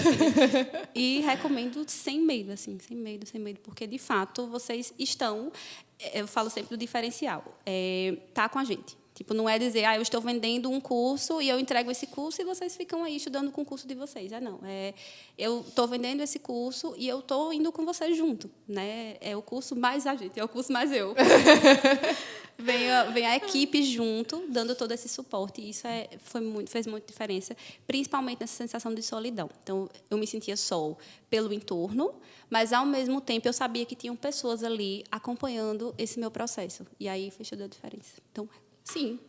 e recomendo sem medo, assim, sem medo, porque, de fato, vocês estão... Eu falo sempre do diferencial. Tá com a gente. Tipo, não é dizer, eu estou vendendo um curso e eu entrego esse curso e vocês ficam aí estudando com o curso de vocês. Não. Eu estou vendendo esse curso e eu estou indo com vocês junto, né? É o curso mais a gente, é o curso mais eu. Vem a equipe junto, dando todo esse suporte. E isso fez muita diferença, principalmente nessa sensação de solidão. Então, eu me sentia só pelo entorno, mas, ao mesmo tempo, eu sabia que tinham pessoas ali acompanhando esse meu processo. E aí fez toda a diferença. Então, sim.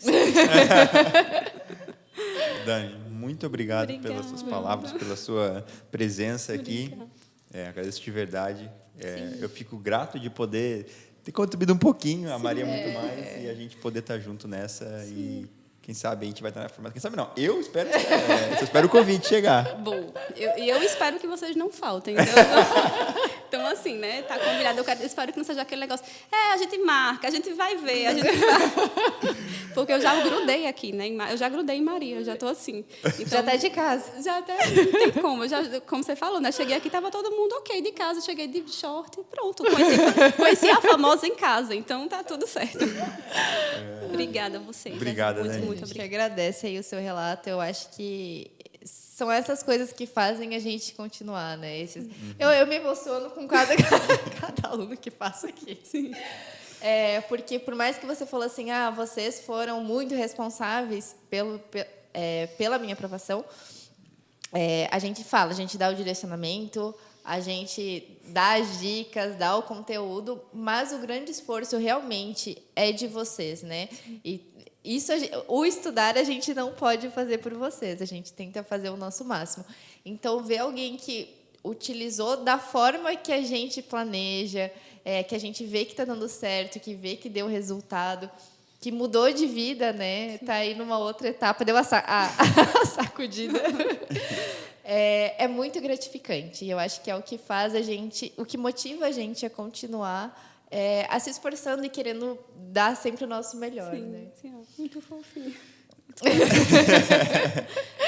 Dani, muito obrigado pelas suas palavras, pela sua presença aqui. Agradeço de verdade. Eu fico grato de poder ter contribuído um pouquinho, a Maria muito mais, e a gente poder estar junto nessa. Sim. E quem sabe a gente vai estar na formação. Quem sabe não, eu espero o convite chegar. Bom, eu espero que vocês não faltem. Então, assim, né? Tá combinado. Eu espero que não seja aquele negócio. A gente marca, a gente vai ver, a gente vai. Porque eu já grudei aqui, né? Eu já grudei em Maria, eu já estou assim. Então, já está de casa. Já até não tem como. Como você falou, né? Cheguei aqui, estava todo mundo ok de casa. Cheguei de short e pronto. Conheci a famosa em casa, então tá tudo certo. Obrigada a vocês. Obrigada, muito, né? muito A gente obrigada. agradece aí o seu relato. Eu acho que são essas coisas que fazem a gente continuar, né? Eu me emociono com cada aluno que passa aqui. Sim. Porque, por mais que você falou assim, vocês foram muito responsáveis pela minha aprovação, a gente dá o direcionamento, a gente dá as dicas, dá o conteúdo, mas o grande esforço realmente é de vocês, né? E o estudar a gente não pode fazer por vocês, a gente tenta fazer o nosso máximo. Então, ver alguém que utilizou da forma que a gente planeja, que a gente vê que está dando certo, que vê que deu resultado, que mudou de vida, né? Está aí numa outra etapa, deu a sacudida. É muito gratificante. E eu acho que é o que faz o que motiva a gente a continuar a se esforçando e querendo dar sempre o nosso melhor. Sim, né? sim, muito fofinho.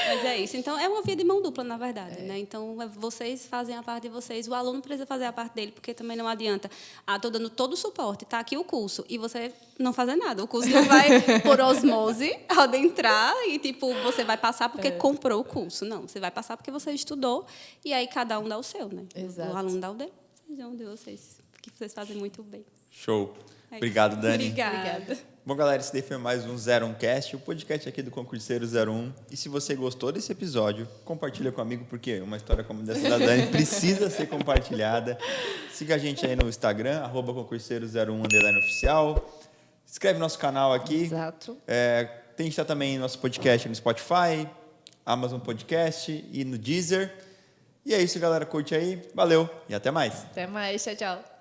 Mas é isso. Então, é uma via de mão dupla, na verdade. Né? Então, vocês fazem a parte de vocês, o aluno precisa fazer a parte dele, porque também não adianta. Estou dando todo o suporte, está aqui o curso, e você não fazer nada. O curso não vai por osmose adentrar e, você vai passar porque comprou o curso. Não, você vai passar porque você estudou, e aí cada um dá o seu, né? Exato. O aluno dá o dele, o de vocês, que vocês fazem muito bem. Show. Obrigado, Dani. Obrigada. Bom, galera, esse daí foi mais um 01Cast, o podcast aqui do Concurseiro 01. E se você gostou desse episódio, compartilha com um amigo, porque uma história como essa da Dani precisa ser compartilhada. Siga a gente aí no Instagram, @concurseiro01_oficial. Inscreve no nosso canal aqui. Exato. Tem que estar também nosso podcast no Spotify, Amazon Podcast e no Deezer. E é isso, galera. Curte aí. Valeu e até mais. Até mais. Tchau, tchau.